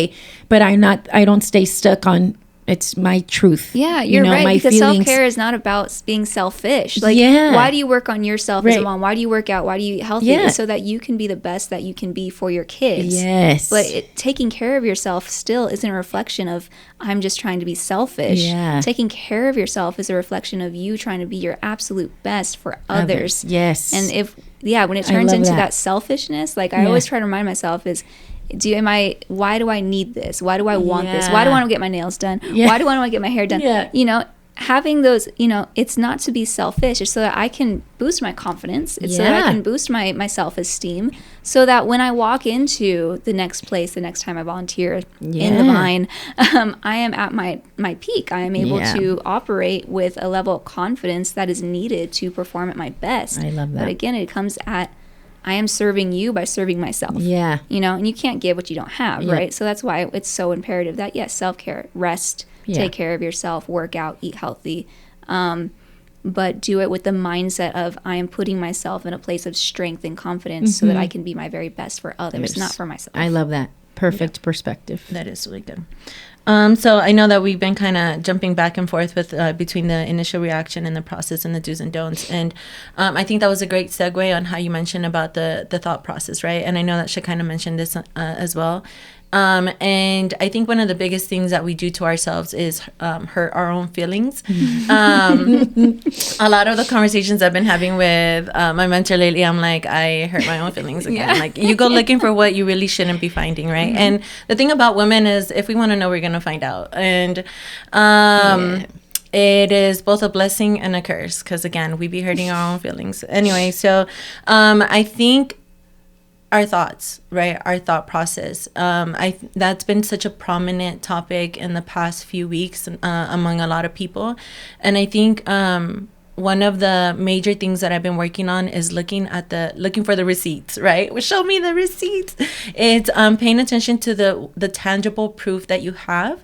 But I don't stay stuck on, it's my truth. Yeah, you're right. My because feelings. Self-care is not about being selfish. Like, why do you work on yourself as a mom? Why do you work out? Why do you eat healthy? It's so that you can be the best that you can be for your kids. Yes. But taking care of yourself still isn't a reflection of, I'm just trying to be selfish. Yeah. Taking care of yourself is a reflection of you trying to be your absolute best for others. Yes. And when it turns into that selfishness, like I always try to remind myself is, why do I need this? Why do I want this? Why do I want to get my nails done? Why do I want to get my hair done? Having those, it's not to be selfish. It's so that I can boost my confidence. It's so that I can boost my self-esteem, so that when I walk into the next place, the next time I volunteer in the Vine, I am at my peak. I am able to operate with a level of confidence that is needed to perform at my best. I love that. But again, it comes at, I am serving you by serving myself. Yeah. And you can't give what you don't have, right? So that's why it's so imperative that, yes, self-care, rest, take care of yourself, work out, eat healthy, but do it with the mindset of, I am putting myself in a place of strength and confidence so that I can be my very best for others, not for myself. I love that. Perfect perspective. That is really good. So I know that we've been kind of jumping back and forth with between the initial reaction and the process and the do's and don'ts. And I think that was a great segue on how you mentioned about the thought process, right? And I know that Shekinah mentioned this as well. And I think one of the biggest things that we do to ourselves is hurt our own feelings. A lot of the conversations I've been having with my mentor lately, I'm like, I hurt my own feelings again. Yeah. Like, you go looking for what you really shouldn't be finding, right? Mm-hmm. And the thing about women is, if we want to know, we're going to find out. And it is both a blessing and a curse, because, again, we be hurting our own feelings. Anyway, so I think our thoughts, right? Our thought process. That's been such a prominent topic in the past few weeks among a lot of people. And I think one of the major things that I've been working on is looking for the receipts, right? Well, show me the receipts. It's paying attention to the tangible proof that you have,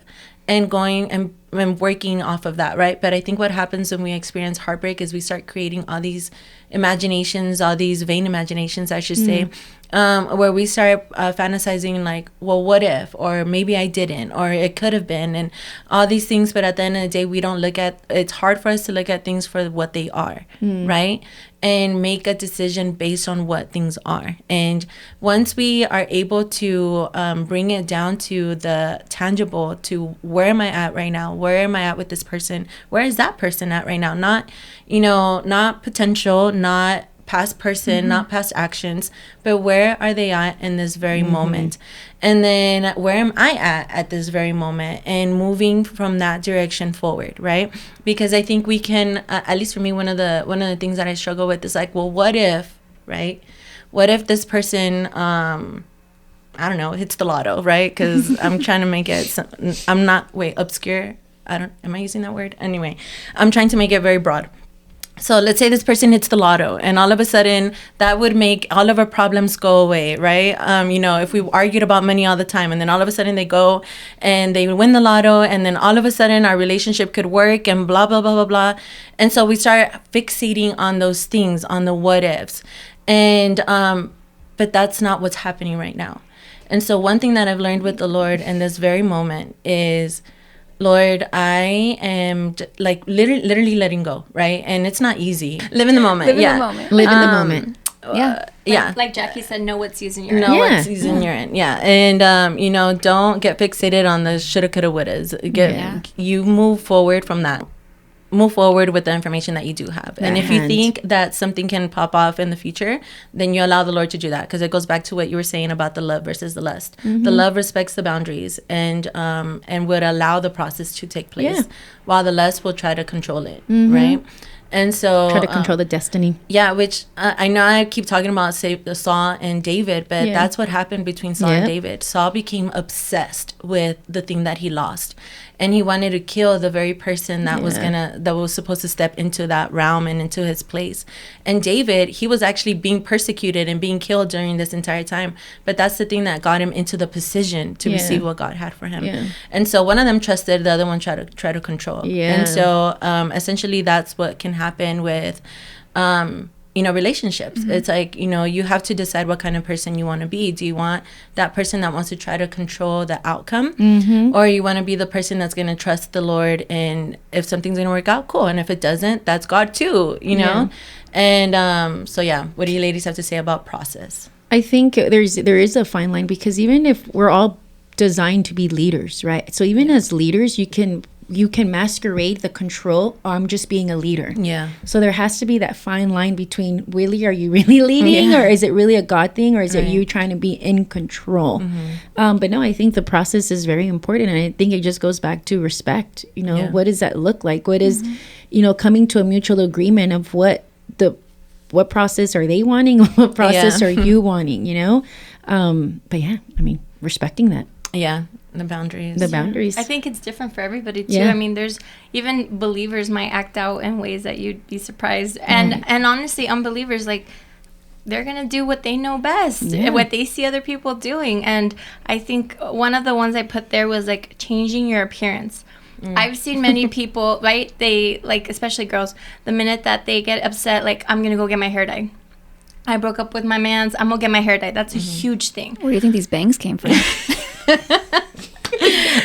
and going and working off of that, right? But I think what happens when we experience heartbreak is we start creating all these imaginations, all these vain imaginations, I should say, where we start fantasizing like, well, what if, or maybe I didn't, or it could have been, and all these things. But at the end of the day, we don't look at, it's hard for us to look at things for what they are, right? And make a decision based on what things are. And once we are able to bring it down to the tangible, to where am I at right now? Where am I at with this person? Where is that person at right now? Not, not potential, not past person, not past actions, but where are they at in this very moment? And then where am I at this very moment? And moving from that direction forward, right? Because I think we can, at least for me, one of the things that I struggle with is like, well, what if, right? What if this person, I don't know, hits the lotto, right? Because I'm trying to make it, obscure. Am I using that word? Anyway, I'm trying to make it very broad. So let's say this person hits the lotto, and all of a sudden that would make all of our problems go away, right? If we argued about money all the time, and then all of a sudden they go and they win the lotto, and then all of a sudden our relationship could work, and blah, blah, blah, blah, blah. And so we start fixating on those things, on the what ifs. And, but that's not what's happening right now. And so one thing that I've learned with the Lord in this very moment is, Lord, I am literally letting go, right? And it's not easy. Live in the moment. Live in the moment. Yeah. Like Jackie said, know what season you're in. Know what season you're in. Yeah. And, don't get fixated on the shoulda, coulda, wouldas. You move forward from that. Move forward with the information that you do have. And if you think that something can pop off in the future, then you allow the Lord to do that. Because it goes back to what you were saying about the love versus the lust. The love respects the boundaries and would allow the process to take place, while the lust will try to control it, right? And so try to control the destiny. Yeah, which I know I keep talking about Saul and David, but that's what happened between Saul and David. Saul became obsessed with the thing that he lost, and he wanted to kill the very person that was supposed to step into that realm and into his place. And David, he was actually being persecuted and being killed during this entire time. But that's the thing that got him into the position to receive what God had for him. Yeah. And so one of them trusted, the other one tried to control. Yeah. And so essentially that's what can happen with relationships. It's like, you have to decide what kind of person you want to be. Do you want that person that wants to try to control the outcome? Or you want to be the person that's going to trust the Lord, and if something's going to work out, cool. And if it doesn't, that's God too, know? And what do you ladies have to say about process? I think there is a fine line, because even if we're all designed to be leaders, right? So even as leaders, you can masquerade the control, I'm just being a leader. Yeah. So there has to be that fine line between, really, are you really leading, or is it really a God thing, or is it you trying to be in control? But no, I think the process is very important, and I think it just goes back to respect. What does that look like? What is, coming to a mutual agreement of what process are they wanting, what process are you wanting? But respecting that. Yeah. The boundaries. I think it's different for everybody too. I mean, there's even believers might act out in ways that you'd be surprised. And honestly, unbelievers, like, they're going to do what they know best, what they see other people doing. And I think one of the ones I put there was like changing your appearance. I've seen many people, right? They, like, especially girls, the minute that they get upset, like, I'm going to go get my hair dyed. I broke up with my mans, I'm going to get my hair dyed. That's a huge thing. Where do you think these bangs came from?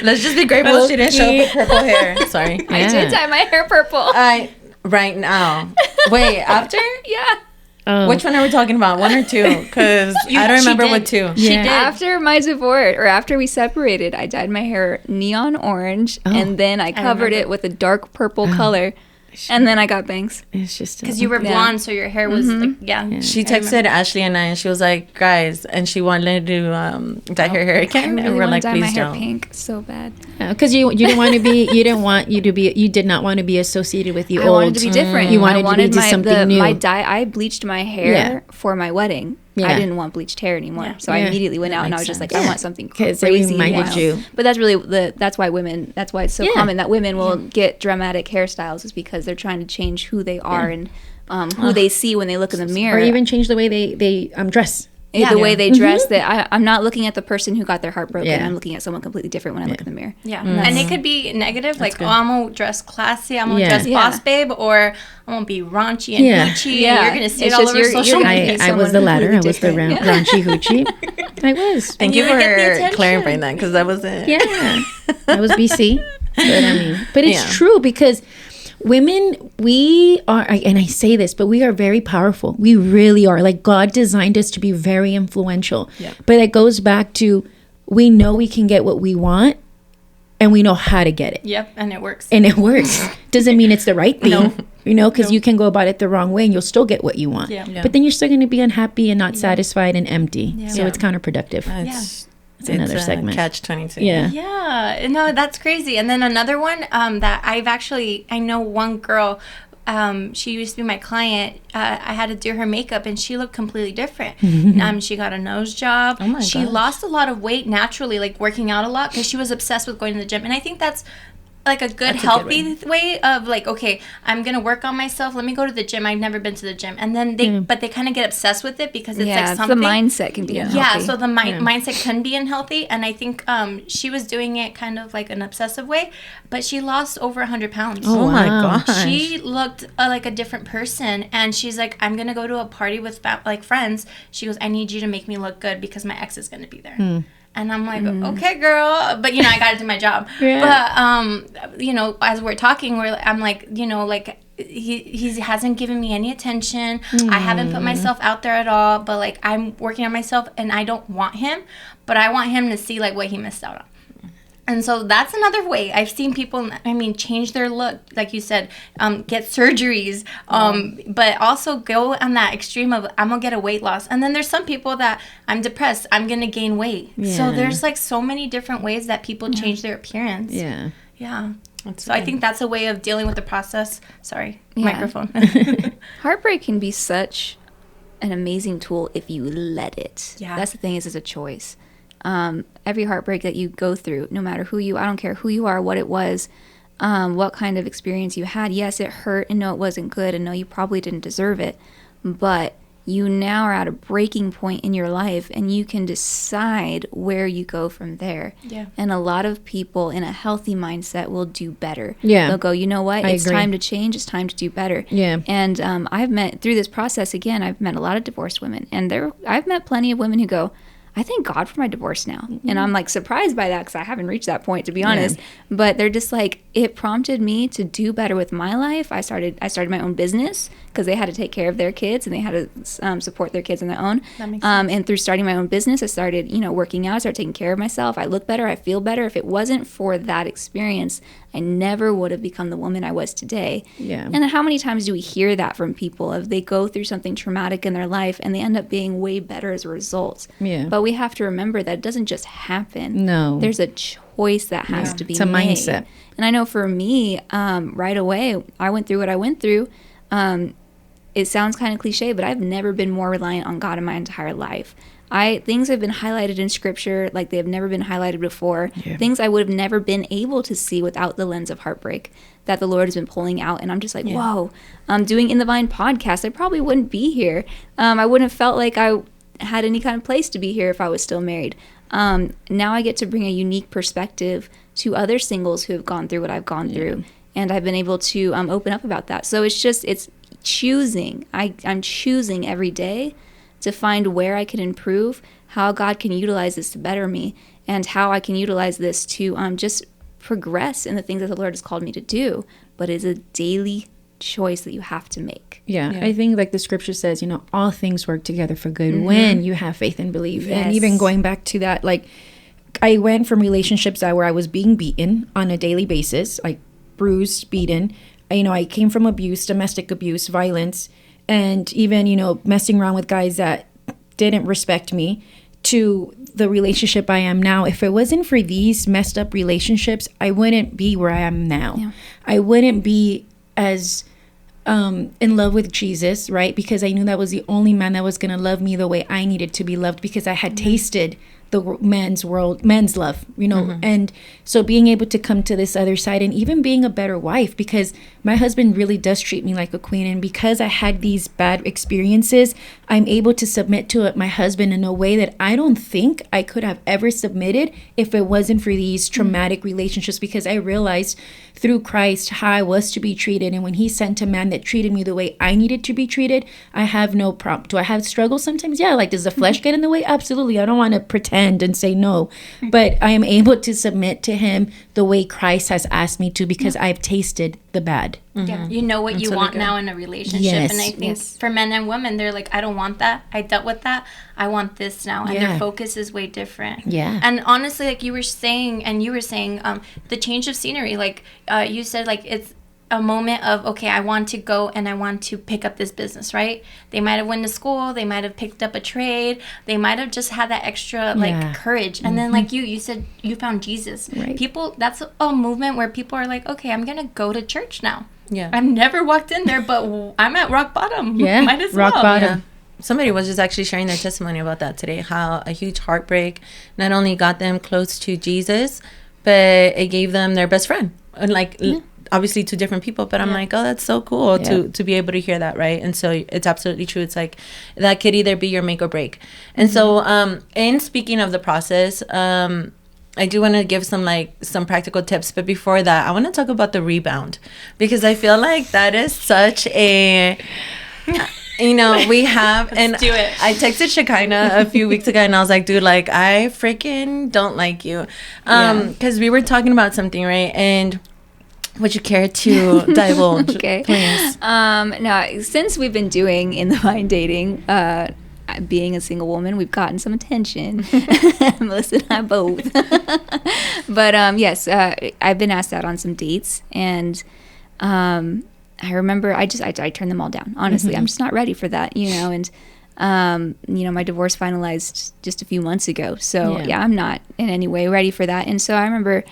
Let's just be grateful she didn't show up with purple hair. Sorry. I did dye my hair purple. Right now. Wait, after? Yeah. Oh. Which one are we talking about? 1 or 2? Because I don't remember what 2. She did. After my divorce, or after we separated, I dyed my hair neon orange, and then I covered it with a dark purple color, and then I got bangs. It's just Because you were blonde, so your hair was like, She texted Ashley and I, and she was like, guys, and she wanted to dye her hair I again. really And we're want like, to dye my please hair don't. pink so bad. because you didn't want to be you did not want to be associated with the I old. wanted to be different. You wanted I to be just something new. My dye. I bleached my hair for my wedding. Yeah. I didn't want bleached hair anymore, so I Yeah. immediately went out and I was makes just like, sense. I want something 'Cause it crazy. reminded wild. you. But that's really that's why women. That's why it's so Yeah. common that women will get dramatic hairstyles, is because they're trying to change who they are and who they see when they look in the mirror, or even change the way they dress. the way they dress. That I'm not looking at the person who got their heart broken. Yeah. I'm looking at someone completely different when I look in the mirror. Yeah, and it could be negative, like, good. oh, I'm gonna dress classy, I'm gonna Yeah. dress Yeah. boss babe, or I'm gonna be raunchy and Yeah. hoochie, Yeah. and you're gonna see It's it all just over you're social gonna media. be I was someone the latter. I completely was the different. raunchy hoochie. I was. Thank you you would get the for attention. clarifying that, because that wasn't. Yeah, I was BC. But it's Yeah. true, because women, we are, and I say this, but we are very powerful. We really are. Like, God designed us to be very influential. Yeah. But it goes back to, we know we can get what we want, and we know how to get it. Yep, and it works. And it works. Doesn't mean it's the right thing, you know, because you can go about it the wrong way and you'll still get what you want. Yeah. Yeah. But then you're still going to be unhappy and not satisfied and empty. So Yeah. it's counterproductive. It's another a segment. Catch-22. Yeah. Yeah, no, that's crazy. And then another one that I know one girl, she used to be my client. I had to do her makeup, and she looked completely different. She got a nose job. Oh my she gosh. lost a lot of weight naturally, like working out a lot, because she was obsessed with going to the gym. And I think that's like a good, That's a good healthy way of like, okay, I'm gonna work on myself. Let me go to the gym. I've never been to the gym, and then they kind of get obsessed with it because it's like the something. mindset can be unhealthy. Yeah, so the mindset can be unhealthy, and I think she was doing it kind of like an obsessive way, but she lost over 100 pounds. Oh my Wow. gosh. She looked like a different person, and she's like, I'm gonna go to a party with like friends. She goes, I need you to make me look good because my ex is gonna be there. And I'm like, okay, girl, but I gotta do my job. Yeah. But as we're talking, I'm like, like, he hasn't given me any attention. I haven't put myself out there at all. But like, I'm working on myself, and I don't want him, but I want him to see like what he missed out on. And so that's another way. I've seen people, change their look, like you said, get surgeries, but also go on that extreme of, I'm going to get a weight loss. And then there's some people that, I'm depressed, I'm going to gain weight. Yeah. So there's like so many different ways that people change their appearance. Yeah. Yeah. So I think that's a way of dealing with the process. Sorry, Yeah. microphone. Heartbreak can be such an amazing tool if you let it. Yeah. That's the thing, is it's a choice. Every heartbreak that you go through, no matter I don't care who you are, what it was, what kind of experience you had. Yes, it hurt, and no, it wasn't good, and no, you probably didn't deserve it. But you now are at a breaking point in your life, and you can decide where you go from there. Yeah. And a lot of people in a healthy mindset will do better. Yeah. They'll go, you know what? I It's agree. time to change. It's time to do better. Yeah. And I've met, through this process, again, I've met a lot of divorced women. And I've met plenty of women who go, I thank God for my divorce now. And I'm like surprised by that, because I haven't reached that point, to be honest. But they're just like, it prompted me to do better with my life. I started my own business, because they had to take care of their kids, and they had to support their kids on their own. That makes sense. And through starting my own business, I started, working out, I started taking care of myself. I look better, I feel better. If it wasn't for that experience, I never would have become the woman I was today. Yeah. And then how many times do we hear that from people, if they go through something traumatic in their life and they end up being way better as a result? Yeah. But we have to remember that it doesn't just happen. No. There's a choice that has to be It's a made. mindset. And I know for me, right away, I went through what I went through. It sounds kind of cliche, but I've never been more reliant on God in my entire life. Things have been highlighted in scripture like they have never been highlighted before. Yeah. Things I would have never been able to see without the lens of heartbreak that the Lord has been pulling out. And I'm just like, whoa, doing In the Vine podcast, I probably wouldn't be here. I wouldn't have felt like I had any kind of place to be here if I was still married. Now I get to bring a unique perspective to other singles who have gone through what I've gone through. And I've been able to open up about that. So it's choosing. I'm choosing every day to find where I can improve, how God can utilize this to better me, and how I can utilize this to just progress in the things that the Lord has called me to do. But it's a daily choice that you have to make. Yeah, Yeah. I think like the scripture says, you know, all things work together for good when you have faith and believe. Yes. And even going back to that, like I went from relationships where I was being beaten on a daily basis, like bruised, beaten. You know, I came from abuse, domestic abuse, violence, and even, you know, messing around with guys that didn't respect me, to the relationship I am now. If it wasn't for these messed up relationships, I wouldn't be where I am now. Yeah. I wouldn't be as in love with Jesus, right? Because I knew that was the only man that was going to love me the way I needed to be loved, because I had tasted the men's love, you know. And so being able to come to this other side and even being a better wife, because my husband really does treat me like a queen, and because I had these bad experiences, I'm able to submit to my husband in a way that I don't think I could have ever submitted if it wasn't for these traumatic relationships, because I realized through Christ how I was to be treated. And when he sent a man that treated me the way I needed to be treated, I have no problem. Do I have struggles sometimes? Yeah. Like, does the flesh get in the way? Absolutely. I don't want to pretend and say no, but I am able to submit to him the way Christ has asked me to, because I've tasted the bad. Yeah, you know what you really want good. now in a relationship. Yes, And I think for men and women, they're like, I don't want that. I dealt with that. I want this now. And Yeah. their focus is way different. Yeah. And honestly, like you were saying, the change of scenery, like you said, like it's a moment of, okay, I want to go and I want to pick up this business, right? They might have went to school. They might have picked up a trade. They might have just had that extra Yeah. courage. And then like you said, you found Jesus. Right. People, that's a movement where people are like, okay, I'm going to go to church now. Yeah. I've never walked in there, but I'm at rock bottom. Yeah, Might as rock well. bottom. Somebody was just actually sharing their testimony about that today, how a huge heartbreak not only got them close to Jesus, but it gave them their best friend. And like, obviously two different people, but I'm like, oh, that's so cool to be able to hear that, right? And so it's absolutely true. It's like that could either be your make or break. And so in speaking of the process, I do want to give some practical tips, but before that, I want to talk about the rebound, because I feel like that is such a, you know, we have, and do it. I texted Shekinah a few weeks ago, and I was like, dude, like, I freaking don't like you, because we were talking about something, right? And would you care to divulge, Okay. please? Now, since we've been doing In the Vine dating, being a single woman, we've gotten some attention. Melissa and I both. But yes, I've been asked out on some dates, and I remember I turned them all down. Honestly, I'm just not ready for that, you know. And you know, my divorce finalized just a few months ago, so yeah, I'm not in any way ready for that. And so I remember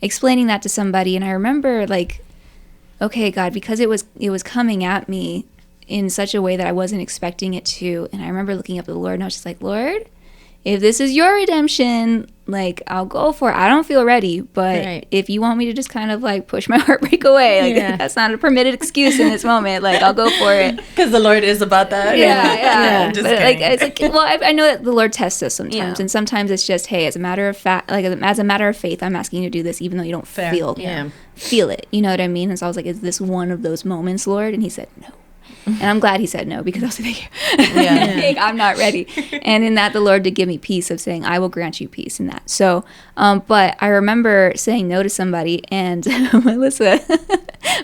explaining that to somebody, and I remember like, okay, God, because it was coming at me in such a way that I wasn't expecting it to. And I remember looking up at the Lord, and I was just like, Lord, if this is your redemption, like, I'll go for it. I don't feel ready, but if you want me to just kind of like push my heartbreak away, like that's not a permitted excuse in this moment. Like, I'll go for it. Because the Lord is about that. Yeah. Just But like, kidding. it's like, well, I know that the Lord tests us sometimes, Yeah. and sometimes it's just, hey, as a matter of fact, like as a matter of faith, I'm asking you to do this, even though you don't feel it. You know what I mean? And so I was like, is this one of those moments, Lord? And He said no. And I'm glad He said no, because I was like, like, I'm not ready. And in that, the Lord did give me peace of saying, I will grant you peace in that. So, but I remember saying no to somebody, and Melissa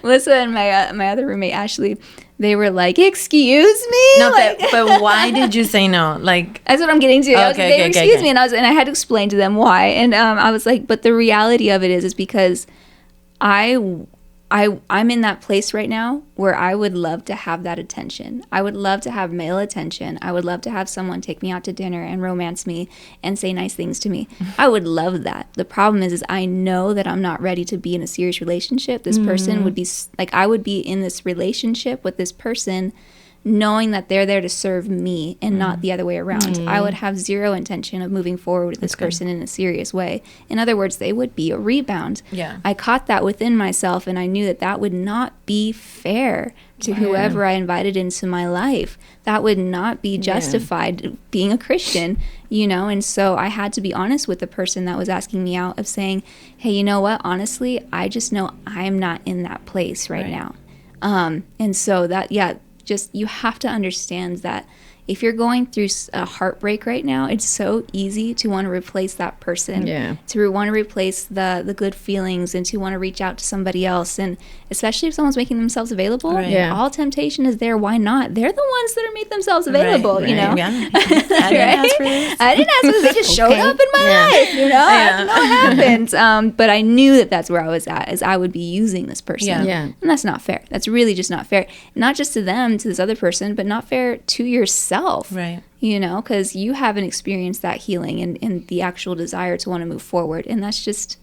and my other roommate, Ashley, they were like, excuse me? No, like, but why did you say no? Like, that's what I'm getting to. Okay, Excuse me. And I had to explain to them why. And I was like, but the reality of it is because I'm in that place right now where I would love to have that attention. I would love to have male attention. I would love to have someone take me out to dinner and romance me and say nice things to me. I would love that. The problem is I know that I'm not ready to be in a serious relationship. This person would be like, I would be in this relationship with this person knowing that they're there to serve me and not the other way around. I would have zero intention of moving forward with this person in a serious way. In other words, they would be a rebound. Yeah. I caught that within myself, and I knew that that would not be fair to whoever I invited into my life. That would not be justified being a Christian, you know? And so I had to be honest with the person that was asking me out, of saying, hey, you know what? Honestly, I just know I'm not in that place right now. And so that, just, you have to understand that if you're going through a heartbreak right now, it's so easy to want to replace that person. Yeah. To want to replace the good feelings and to want to reach out to somebody else. And especially if someone's making themselves available, Right. Yeah. all temptation is there. Why not? They're the ones that are made themselves available, Right, you know? Yeah. I didn't ask for this. I didn't ask for this. They just showed Okay. up in my Yeah. life, you know? I Yeah. don't know what happened. But I knew that that's where I was at, as I would be using this person. Yeah. Yeah. And that's not fair. That's really just not fair. Not just to them, to this other person, but not fair to yourself. Right. You know, because you haven't experienced that healing and the actual desire to want to move forward. And that's just...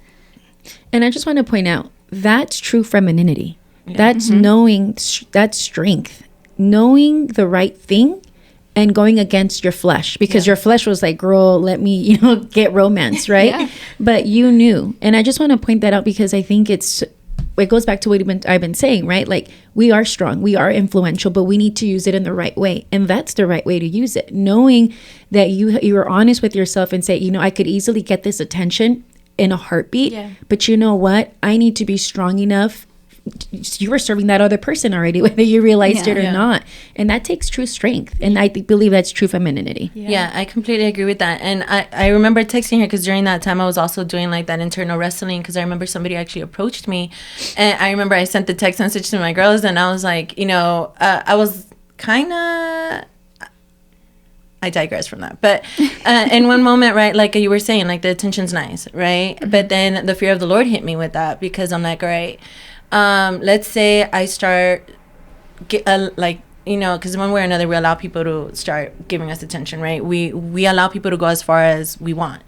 And I just want to point out, that's true femininity. That's knowing, that's strength. Knowing the right thing and going against your flesh, because your flesh was like, girl, let me, get romance, right? Yeah. But you knew. And I just want to point that out because I think it goes back to what I've been saying, right? Like, we are strong, we are influential, but we need to use it in the right way. And that's the right way to use it. Knowing that you're honest with yourself and say, I could easily get this attention in a heartbeat, but you know what? I need to be strong enough. You were serving that other person already, whether you realized it or not. And that takes true strength. And I believe that's true femininity. Yeah, I completely agree with that. And I remember texting her because during that time I was also doing like that internal wrestling, because I remember somebody actually approached me. And I remember I sent the text message to my girls and I was like, I was kind of... I digress from that. But in one moment, right, like you were saying, like the attention's nice, right? But then the fear of the Lord hit me with that, because I'm like, all right, let's say I start because one way or another we allow people to start giving us attention, right? We allow people to go as far as we want.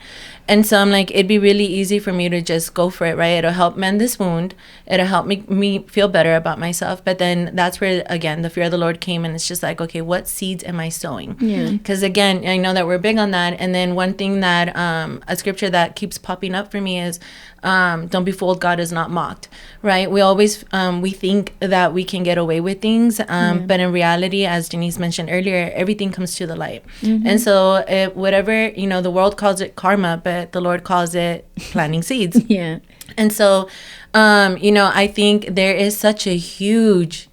And so I'm like, it'd be really easy for me to just go for it, right? It'll help mend this wound. It'll help me feel better about myself. But then that's where, again, the fear of the Lord came. And it's just like, okay, what seeds am I sowing? Yeah. Because, again, I know that we're big on that. And then one thing that, a scripture that keeps popping up for me is, don't be fooled, God is not mocked, right? We always, we think that we can get away with things. But in reality, as Denise mentioned earlier, everything comes to the light. And so whatever, the world calls it karma, but the Lord calls it planting seeds. Yeah. And so, I think there is such a huge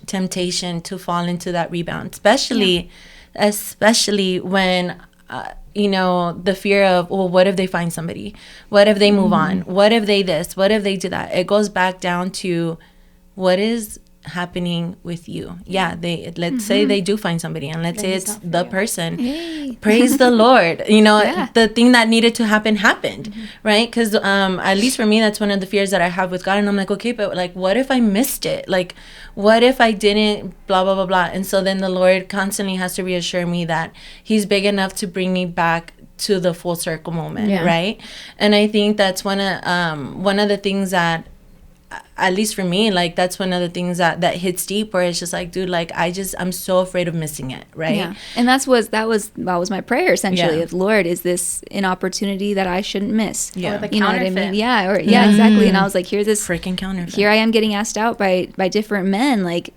temptation to fall into that rebound, especially when, the fear of, well, what if they find somebody? What if they move on? What if they this? What if they do that? It goes back down to what is happening with you. Yeah, let's say they do find somebody, and let's say it's the person. Hey. Praise the Lord. The thing that needed to happen happened, right? Because at least for me, that's one of the fears that I have with God. And I'm like, okay, but like, what if I missed it? Like, what if I didn't, blah, blah, blah, blah. And so then the Lord constantly has to reassure me that he's big enough to bring me back to the full circle moment, right? And I think that's one of the things that, at least for me, like, that's one of the things that hits deep, where it's just like, dude, like, I'm so afraid of missing it, right? Yeah. And that was my prayer, essentially, of, Lord, is this an opportunity that I shouldn't miss? Yeah. Or the You know what I counterfeit. mean? Yeah, exactly. And I was like, here's this Freaking counterfeit. here I am getting asked out by different men, like,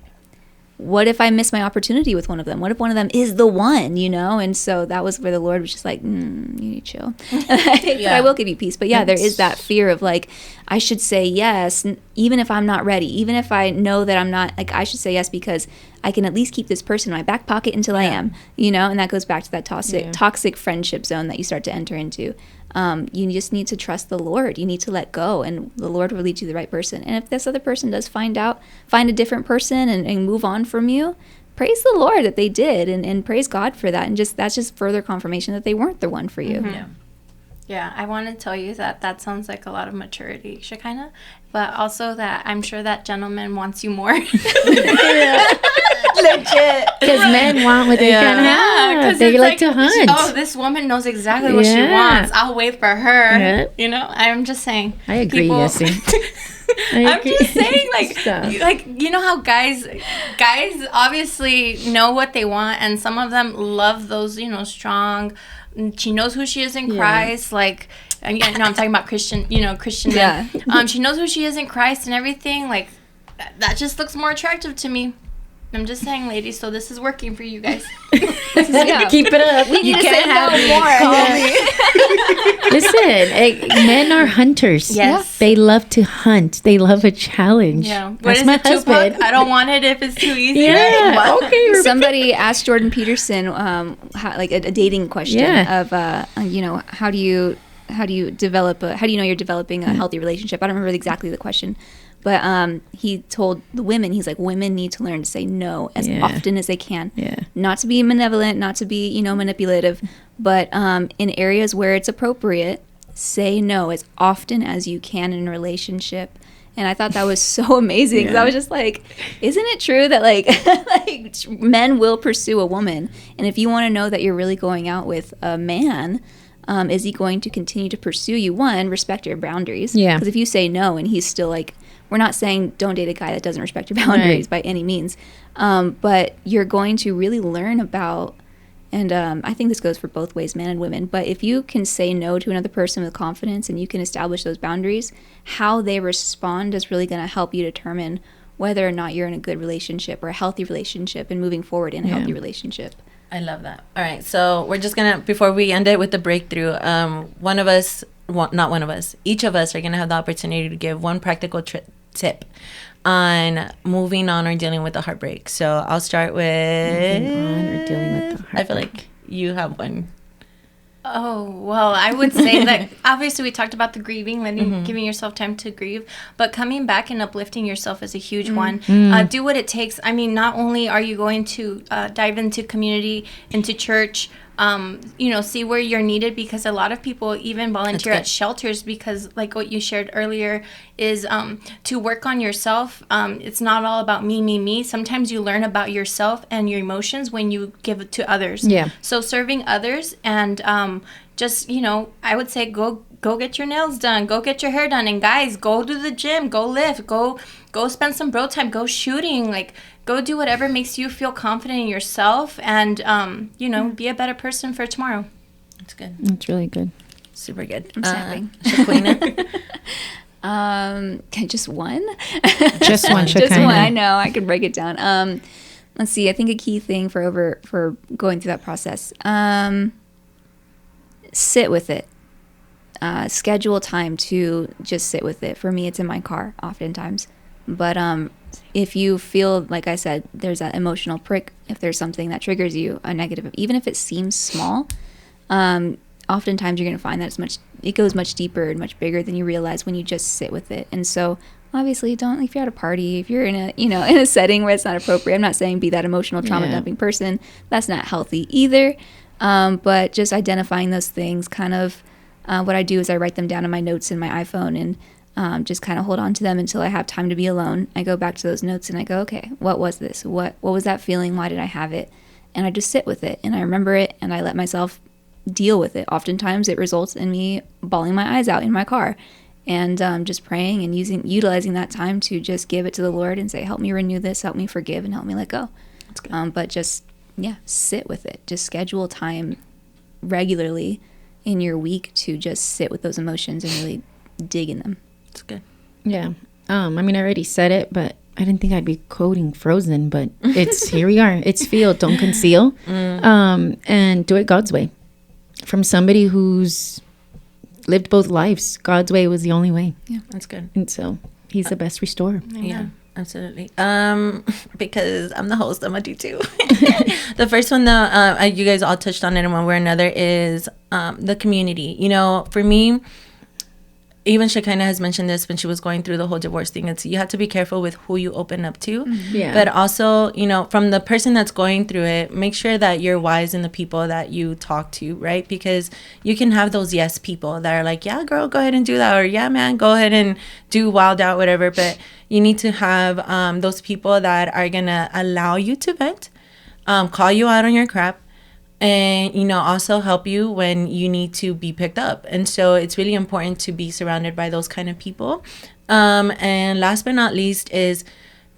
what if I miss my opportunity with one of them? What if one of them is the one, And so that was where the Lord was just like, you need to chill. But I will give you peace. But yeah, there is that fear of like, I should say yes, even if I'm not ready, even if I know that I'm not, like, I should say yes because I can at least keep this person in my back pocket until I am, And that goes back to that toxic friendship zone that you start to enter into. You just need to trust the Lord. You need to let go, and the Lord will lead you to the right person. And if this other person does find a different person and move on from you, praise the Lord that they did, and praise God for that. And that's just further confirmation that they weren't the one for you. Mm-hmm. Yeah, I want to tell you that sounds like a lot of maturity, Shekinah, but also that I'm sure that gentleman wants you more. Legit. because men want what they can't have. because They like to hunt. Oh, this woman knows exactly what she wants. I'll wait for her. Yeah. I'm just saying. I agree, Yessie. I'm just saying, Stop. how guys obviously know what they want, and some of them love those, strong. She knows who she is in Christ, like. And I'm talking about Christian men. She knows who she is in Christ and everything. Like, that just looks more attractive to me. I'm just saying, ladies, so this is working for you guys. Yeah. Keep it up. We need to say no more. Listen, men are hunters. Yes. They love to hunt. They love a challenge. Yeah. What That's is my it, Tupac? husband. I don't want it if it's too easy. Yeah. What? Okay. Somebody asked Jordan Peterson, like a dating question of, how do you know you're developing a healthy relationship? I don't remember exactly the question, but he told the women, he's like, women need to learn to say no as often as they can. Yeah. Not to be malevolent, not to be, manipulative, but in areas where it's appropriate, say no as often as you can in a relationship. And I thought that was so amazing because I was just like, isn't it true that like men will pursue a woman? And if you want to know that you're really going out with a man, is he going to continue to pursue you? One, respect your boundaries. Yeah. Because if you say no and he's still like, we're not saying don't date a guy that doesn't respect your boundaries by any means. But you're going to really learn about, and I think this goes for both ways, men and women, but if you can say no to another person with confidence and you can establish those boundaries, how they respond is really going to help you determine whether or not you're in a good relationship or a healthy relationship and moving forward in a healthy relationship. I love that. All right, so we're just gonna, before we end it with the breakthrough, one of us, well, not one of us, each of us are gonna have the opportunity to give one practical tip on moving on or dealing with the heartbreak. So I'll start with Moving on or dealing with the heartbreak. I feel like you have one. Oh, well, I would say that obviously we talked about the grieving, giving yourself time to grieve, but coming back and uplifting yourself is a huge one. Do what it takes. I mean, not only are you going to dive into community, into church, see where you're needed, because a lot of people even volunteer at shelters because, like what you shared earlier, is to work on yourself. It's not all about me. Sometimes you learn about yourself and your emotions when you give it to others. Yeah. So serving others and just, I would say go get your nails done, go get your hair done, and guys, go to the gym, go lift, go spend some bro time, go shooting, like go do whatever makes you feel confident in yourself and be a better person for tomorrow. That's good. That's really good. Super good. I'm snapping. Shaquina? Just one? Just one, Just Shekinah. one. I know. I can break it down. Let's see. I think a key thing for going through that process, sit with it. Schedule time to just sit with it. For me, it's in my car oftentimes. But if you feel, like I said, there's that emotional prick, if there's something that triggers you, a negative, even if it seems small, oftentimes you're going to find that it goes much deeper and much bigger than you realize when you just sit with it. And so obviously don't, if you're at a party, if you're in a setting where it's not appropriate, I'm not saying be that emotional trauma dumping person. That's not healthy either. But just identifying those things, kind of what I do is I write them down in my notes in my iPhone and just kind of hold on to them until I have time to be alone. I go back to those notes and I go, okay, what was this? What was that feeling? Why did I have it? And I just sit with it and I remember it and I let myself deal with it. Oftentimes it results in me bawling my eyes out in my car and just praying and utilizing that time to just give it to the Lord and say, help me renew this, help me forgive, and help me let go. That's good. But just, sit with it. Just schedule time regularly in your week to just sit with those emotions and really dig in them. That's good. Yeah. I already said it, but I didn't think I'd be quoting Frozen, but it's here we are. It's feel, don't conceal. And do it God's way. From somebody who's lived both lives, God's way was the only way. Yeah, that's good. And so he's the best restorer. Yeah, absolutely. Because I'm the host, I'm gonna do two. The first one, though, you guys all touched on it in one way or another, is the community. For me, even Shekinah has mentioned this when she was going through the whole divorce thing. It's, you have to be careful with who you open up to. Yeah. But also, from the person that's going through it, make sure that you're wise in the people that you talk to, right? Because you can have those yes people that are like, yeah, girl, go ahead and do that. Or yeah, man, go ahead and do wild out, whatever. But you need to have those people that are going to allow you to vent, call you out on your crap, and also help you when you need to be picked up. And so it's really important to be surrounded by those kind of people. And last but not least is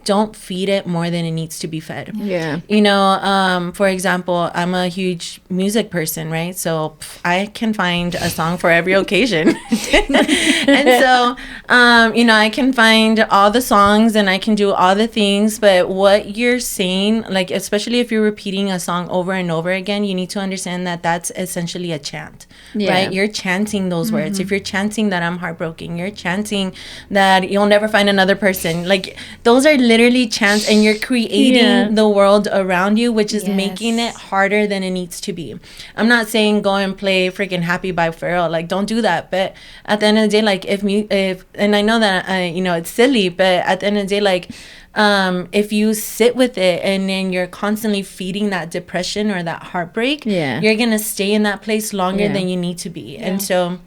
don't feed it more than it needs to be fed. Yeah. You know, for example, I'm a huge music person, right? So I can find a song for every occasion. And so, you know, I can find all the songs and I can do all the things. But what you're saying, like, especially if you're repeating a song over and over again, you need to understand that that's essentially a chant, right? You're chanting those words. If you're chanting that I'm heartbroken, you're chanting that you'll never find another person. Like, those are literally chants, and you're creating the world around you, which is making it harder than it needs to be. I'm not saying go and play freaking Happy by Pharrell, like, don't do that. But at the end of the day, like, if and I know that you know, it's silly, but at the end of the day, like, if you sit with it and then you're constantly feeding that depression or that heartbreak, you're gonna stay in that place longer than you need to be. And so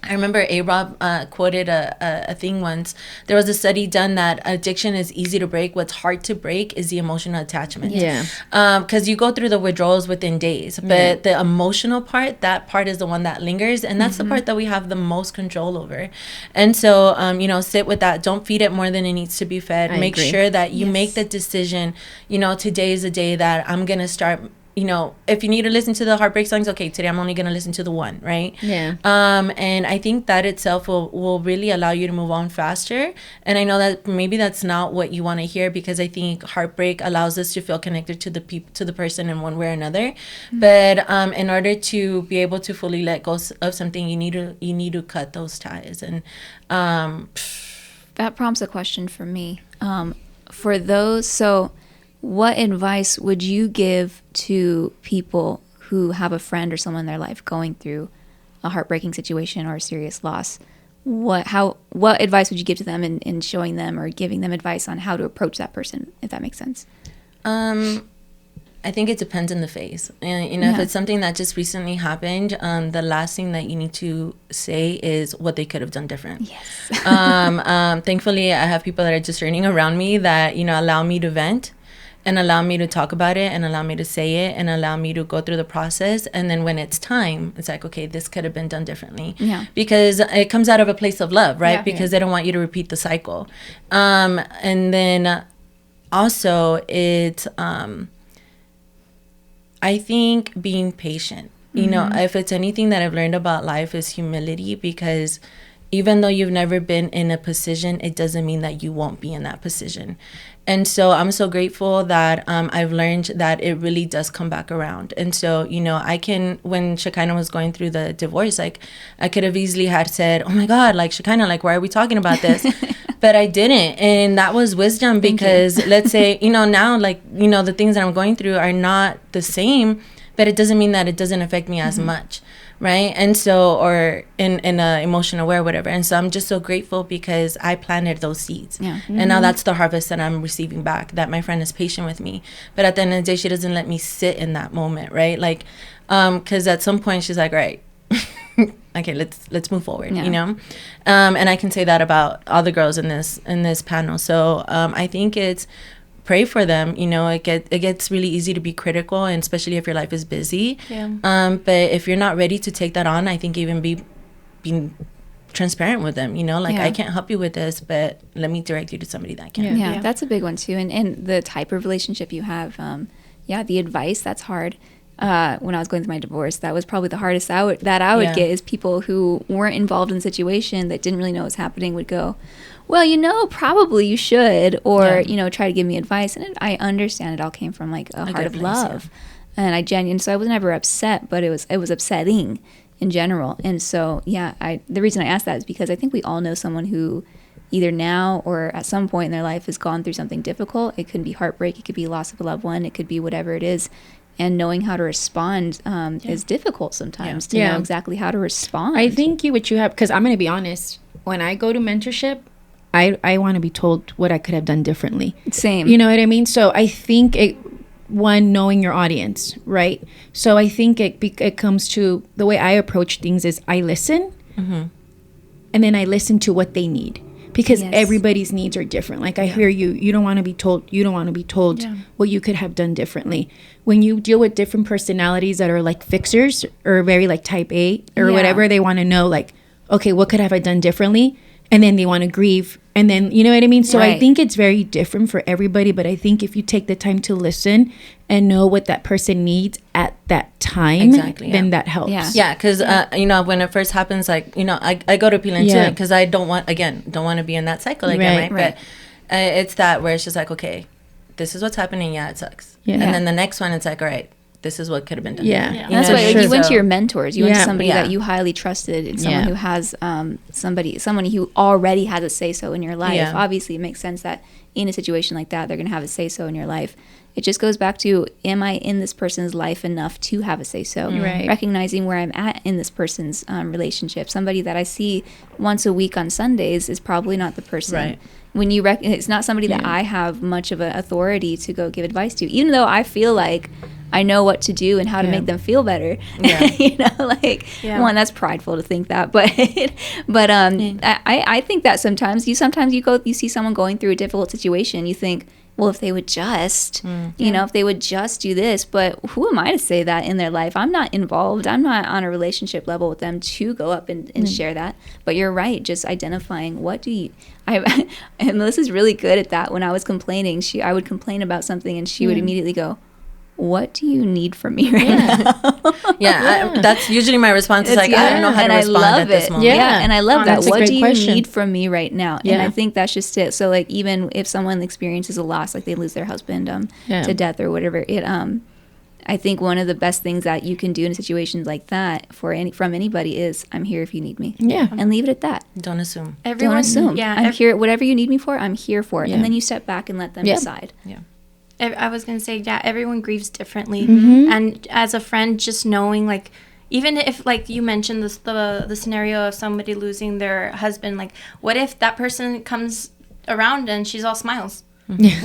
I remember A-Rob quoted a thing once. There was a study done that addiction is easy to break. What's hard to break is the emotional attachment. Because you go through the withdrawals within days. But the emotional part, that part is the one that lingers. And that's the part that we have the most control over. And so, you know, sit with that. Don't feed it more than it needs to be fed. Make sure that you make the decision, you know, today is the day that I'm going to start. You know, if you need to listen to the heartbreak songs, okay, today I'm only going to listen to the one, right? And I think that itself will really allow you to move on faster. And I know that maybe that's not what you want to hear, because I think heartbreak allows us to feel connected to the person in one way or another. But in order to be able to fully let go of something, you need to cut those ties. And that prompts a question for me. For those, so what advice would you give to people who have a friend or someone in their life going through a heartbreaking situation or a serious loss? What advice would you give to them in showing them or giving them advice on how to approach that person, if that makes sense? I think it depends on the phase. And, you know, if it's something that just recently happened, the last thing that you need to say is what they could have done different. Thankfully, I have people that are discerning around me that, you know, allow me to vent and allow me to talk about it and allow me to say it and allow me to go through the process. And then when it's time, it's like, okay, this could have been done differently. Because it comes out of a place of love, right? Because they don't want you to repeat the cycle. And then also it's, I think being patient, you know, if it's anything that I've learned about life is humility, because even though you've never been in a position, it doesn't mean that you won't be in that position. And so I'm so grateful that I've learned that it really does come back around. And so, you know, when Shekinah was going through the divorce, like, I could have easily had said, oh my God, like, Shekinah, like, why are we talking about this? But I didn't. And that was wisdom, because let's say, you know, now, like, you know, the things that I'm going through are not the same, but it doesn't mean that it doesn't affect me as much. Right. And so, or in a emotional way or whatever. And so I'm just so grateful because I planted those seeds. And now that's the harvest that I'm receiving back, that my friend is patient with me. But at the end of the day, she doesn't let me sit in that moment. Right. Like, because at some point she's like, right, okay, let's move forward, you know? And I can say that about all the girls in this panel. So I think it's, pray for them. You know, it gets really easy to be critical, and especially if your life is busy. But if you're not ready to take that on, I think even being transparent with them, you know, like, I can't help you with this, but let me direct you to somebody that can. That's a big one too. And the type of relationship you have, the advice, that's hard. When I was going through my divorce, that was probably the hardest I would get, is people who weren't involved in the situation, that didn't really know what was happening, would go, well, you know, probably you should, or, you know, try to give me advice. And I understand it all came from, like, a heart of love. And so I was never upset, but it was upsetting in general. And so, the reason I asked that is because I think we all know someone who either now or at some point in their life has gone through something difficult. It could be heartbreak, it could be loss of a loved one, it could be whatever it is. And knowing how to respond is difficult sometimes, to know exactly how to respond. I think what you have, because I'm going to be honest, when I go to mentorship, I want to be told what I could have done differently. Same. You know what I mean? So I think knowing your audience, right? So I think it comes to the way I approach things is I listen, and then I listen to what they need. Because everybody's needs are different. Like, I hear you don't want to be told what you could have done differently. When you deal with different personalities that are like fixers or very like type A or whatever, they want to know, like, okay, what could have I done differently? And then they want to grieve And then, you know what I mean? So I Right. think it's very different for everybody. But I think if you take the time to listen and know what that person needs at that time, Exactly, then yeah. that helps. Yeah. Yeah, because you know, when it first happens, like, you know, I go to peeling Yeah. too, because I don't want to be in that cycle again, Right. right? But it's that where it's just like, okay, this is what's happening. Yeah, it sucks. Yeah. And then the next one, it's like, all right, this is what could have been done. Yeah. You That's know why what I like, mean? you went to So- your mentors. You went to Yeah. somebody Yeah. that you highly trusted, and someone Yeah. who has someone who already has a say so in your life. Yeah. Obviously, it makes sense that in a situation like that, they're going to have a say so in your life. It just goes back to, am I in this person's life enough to have a say so? Right. Recognizing where I'm at in this person's relationship. Somebody that I see once a week on Sundays is probably not the person. Right. When you it's not somebody that I have much of an authority to go give advice to, even though I feel like I know what to do and how to Yeah. make them feel better. Yeah. You know, like one, that's prideful to think that, but I think that sometimes you see someone going through a difficult situation, you think, well, if they would just, if they would just do this, but who am I to say that in their life? I'm not involved. I'm not on a relationship level with them to go up and share that. But you're right. Just identifying and Melissa's really good at that. When I was complaining, I would complain about something and she would immediately go, what do you need from me right now? That's usually my response. Is like, I don't know how to and respond I love at this it. moment. Yeah, and I love that. That's a What great do you question. need from me right now? And Yeah. I think that's just it. So like, even if someone experiences a loss, like they lose their husband to death or whatever, I think one of the best things that you can do in situations like that from anybody is, I'm here if you need me. Yeah. And leave it at that. Don't assume. Don't assume. Yeah, I'm here. Whatever you need me for, I'm here for it. Yeah. And then you step back and let them Yeah. decide. Yeah. I was gonna say, yeah, everyone grieves differently, Mm-hmm. and as a friend, just knowing, like, even if, like you mentioned, the scenario of somebody losing their husband, like, what if that person comes around and she's all smiles?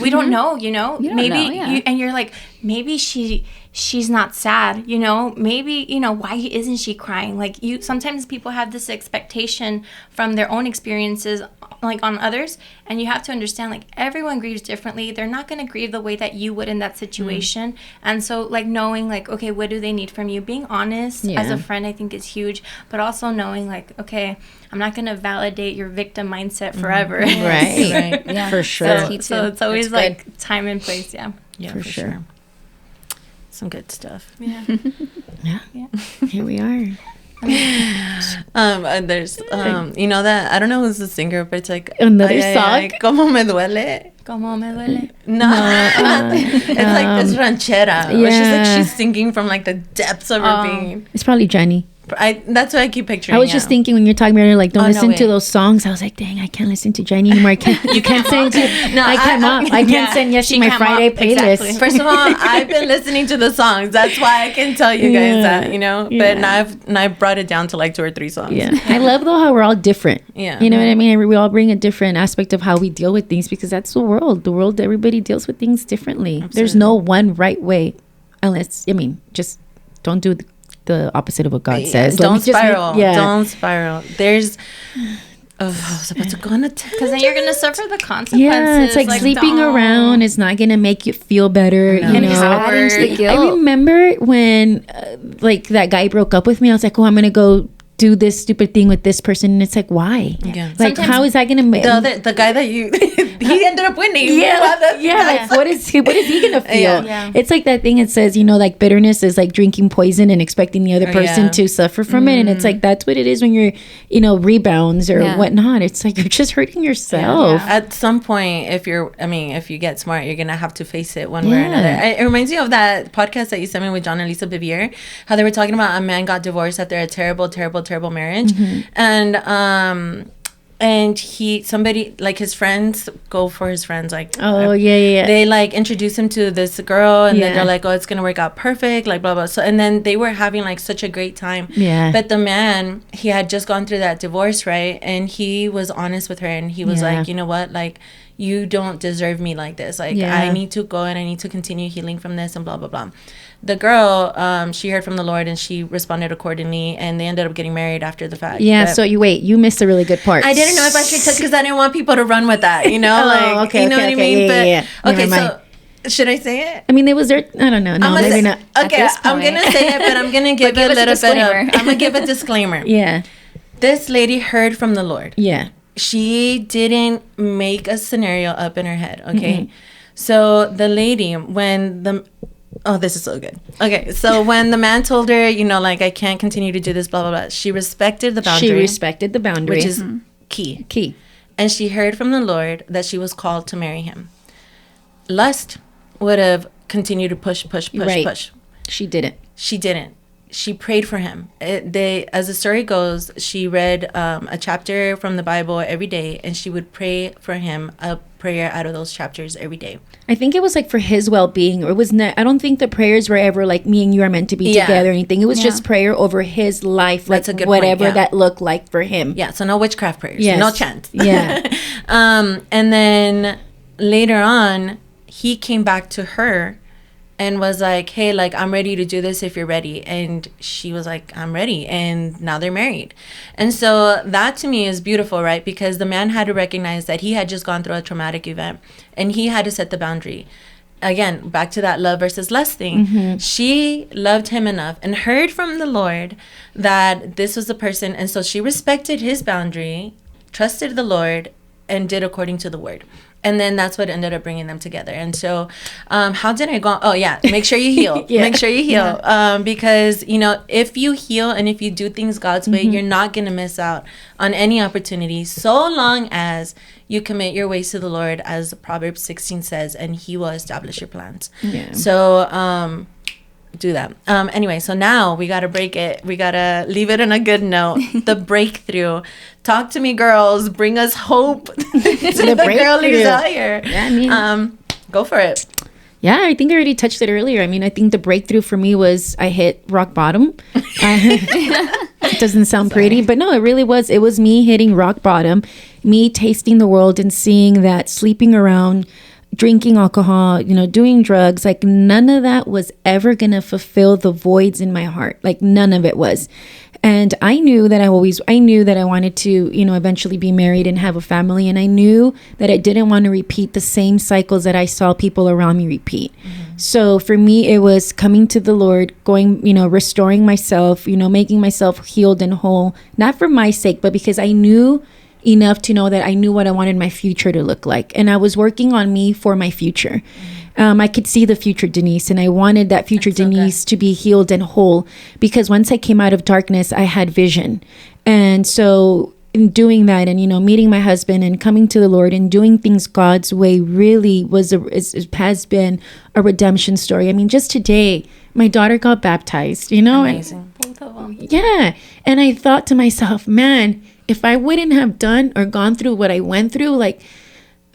We don't know, you know. You don't maybe know, yeah. and you're like, maybe she's not sad, you know. Maybe, you know, why isn't she crying? Like, sometimes people have this expectation from their own experiences, like, on others, and you have to understand, like, everyone grieves differently. They're not going to grieve the way that you would in that situation. And so, like, knowing, like, okay, what do they need from you? Being honest as Yeah. a friend, I think, is huge. But also knowing, like, okay, I'm not going to validate your victim mindset forever. Right. Right. Yeah. For sure. That's key, So too. it's always That's like time and place. Yeah. Yeah, For for sure. sure. Some good stuff. Yeah. Yeah. Here we are. And there's you know that, I don't know who's the singer, but it's like Another ay, ay, song? ay, como me duele. Como me duele. No, it's like this ranchera. Where she's like, yeah. she's singing from like the depths of her being. It's probably Jenny. That's what I keep picturing. I was just thinking when you're talking about it, like, don't Oh, no listen to way. those songs. I was like, dang, I can't listen to Jenny anymore. I can't. You can't send. No, I can't. I can't yeah. send yes to She my can't Friday mop, playlist. exactly. First of all, I've been listening to the songs. That's why I can tell you guys Yeah. that, you know. Yeah. But now I've brought it down to like 2 or 3 songs. Yeah. I love though how we're all different. Yeah. You know what I mean? We all bring a different aspect of how we deal with things because that's the world. The world, everybody deals with things differently. There's no one right way, unless just don't do the opposite of what God says. Let Don't me just- spiral. yeah. Don't spiral. There's. Oh, I was about to go on a tangent. Because then you're going to suffer the consequences. Yeah, it's like sleeping don't. around. It's not gonna make you feel better. You And just know. add into the I guilt. I remember when, like, that guy broke up with me. I was like, "Oh, I'm gonna go do this stupid thing with this person," and it's like, why? Yeah. Like, Sometimes how is that gonna make? The guy that you he ended up winning. Like, what is he gonna feel? Yeah. It's like that thing. It says, like, bitterness is like drinking poison and expecting the other person yeah. to suffer from it, and it's like that's what it is when you're, rebounds or Yeah. whatnot. It's like you're just hurting yourself. At some point, if you get smart, you're gonna have to face it one way or Yeah. another. It reminds me of that podcast that you sent me with John and Lisa Bivier, how they were talking about a man got divorced after a terrible, terrible, terrible marriage, and somebody like his friends go for his friends like Oh yeah. they like introduce him to this girl and then Yeah. they're like, oh, it's gonna work out perfect, like blah blah. So and then they were having like such a great time. Yeah. But the man, he had just gone through that divorce, right? And he was honest with her and he was Yeah. like, you know what, like, you don't deserve me like this. Like, Yeah. I need to go and I need to continue healing from this and blah blah blah. The girl, she heard from the Lord and she responded accordingly, and they ended up getting married after the fact. Yeah. But So you missed a really good part. I didn't know if I should touch because I didn't want people to run with that, you know, Oh, like, okay, you know okay, what I okay, mean? yeah, But yeah. okay, Never so should I say it? I mean, it was there. I don't know. No, I'm gonna maybe say- not. Okay, this I'm point. gonna say it, but I'm gonna give give it a us a little bit disclaimer. of. I'm gonna give a disclaimer. Yeah. This lady heard from the Lord. Yeah. she didn't make a scenario up in her head, okay? So the lady, oh, this is so good. Okay, so when the man told her, like, I can't continue to do this, blah, blah, blah, she respected the boundary. She respected the boundary. Which is key. And she heard from the Lord that she was called to marry him. Lust would have continued to push. She didn't. She prayed for him. As the story goes, she read a chapter from the Bible every day, and she would pray for him a prayer out of those chapters every day. I think it was like for his well-being. It was not, I don't think the prayers were ever like me and you are meant to be together or anything. It was just prayer over his life, like whatever that looked like for him. Yeah, so no witchcraft prayers. Yes. No chant. Yeah. And then later on, he came back to her and was like, hey, like, I'm ready to do this if you're ready. And she was like, I'm ready. And now they're married. And so that to me is beautiful, right? Because the man had to recognize that he had just gone through a traumatic event and he had to set the boundary. Again, back to that love versus lust thing. She loved him enough and heard from the Lord that this was the person. And so she respected his boundary, trusted the Lord, and did according to the word. And then that's what ended up bringing them together. And so how did I go? Oh, yeah. Make sure you heal. Make sure you heal. Because, if you heal and if you do things God's way, you're not going to miss out on any opportunity so long as you commit your ways to the Lord, as Proverbs 16 says, and he will establish your plans. Yeah. So do that. Anyway, so now we got to break it. We got to leave it on a good note. The breakthrough. Talk to me, girls. Bring us hope to the girlies out here. Yeah, go for it. Yeah, I think I already touched it earlier. I mean, I think the breakthrough for me was I hit rock bottom. It doesn't sound pretty, but no, it really was. It was me hitting rock bottom, me tasting the world and seeing that sleeping around, drinking alcohol, doing drugs, like none of that was ever going to fulfill the voids in my heart. Like none of it was. And I knew that I knew that I wanted to, eventually be married and have a family. And I knew that I didn't want to repeat the same cycles that I saw people around me repeat. So for me, it was coming to the Lord, going, restoring myself, making myself healed and whole, not for my sake, but because I knew enough to know that I knew what I wanted my future to look like. And I was working on me for my future. I could see the future Denise, and I wanted that future Denise to be healed and whole, because once I came out of darkness, I had vision. And so in doing that and, meeting my husband and coming to the Lord and doing things God's way really has been a redemption story. I mean, just today, my daughter got baptized, Amazing. Both of them. Yeah. And I thought to myself, man, if I wouldn't have done or gone through what I went through, like,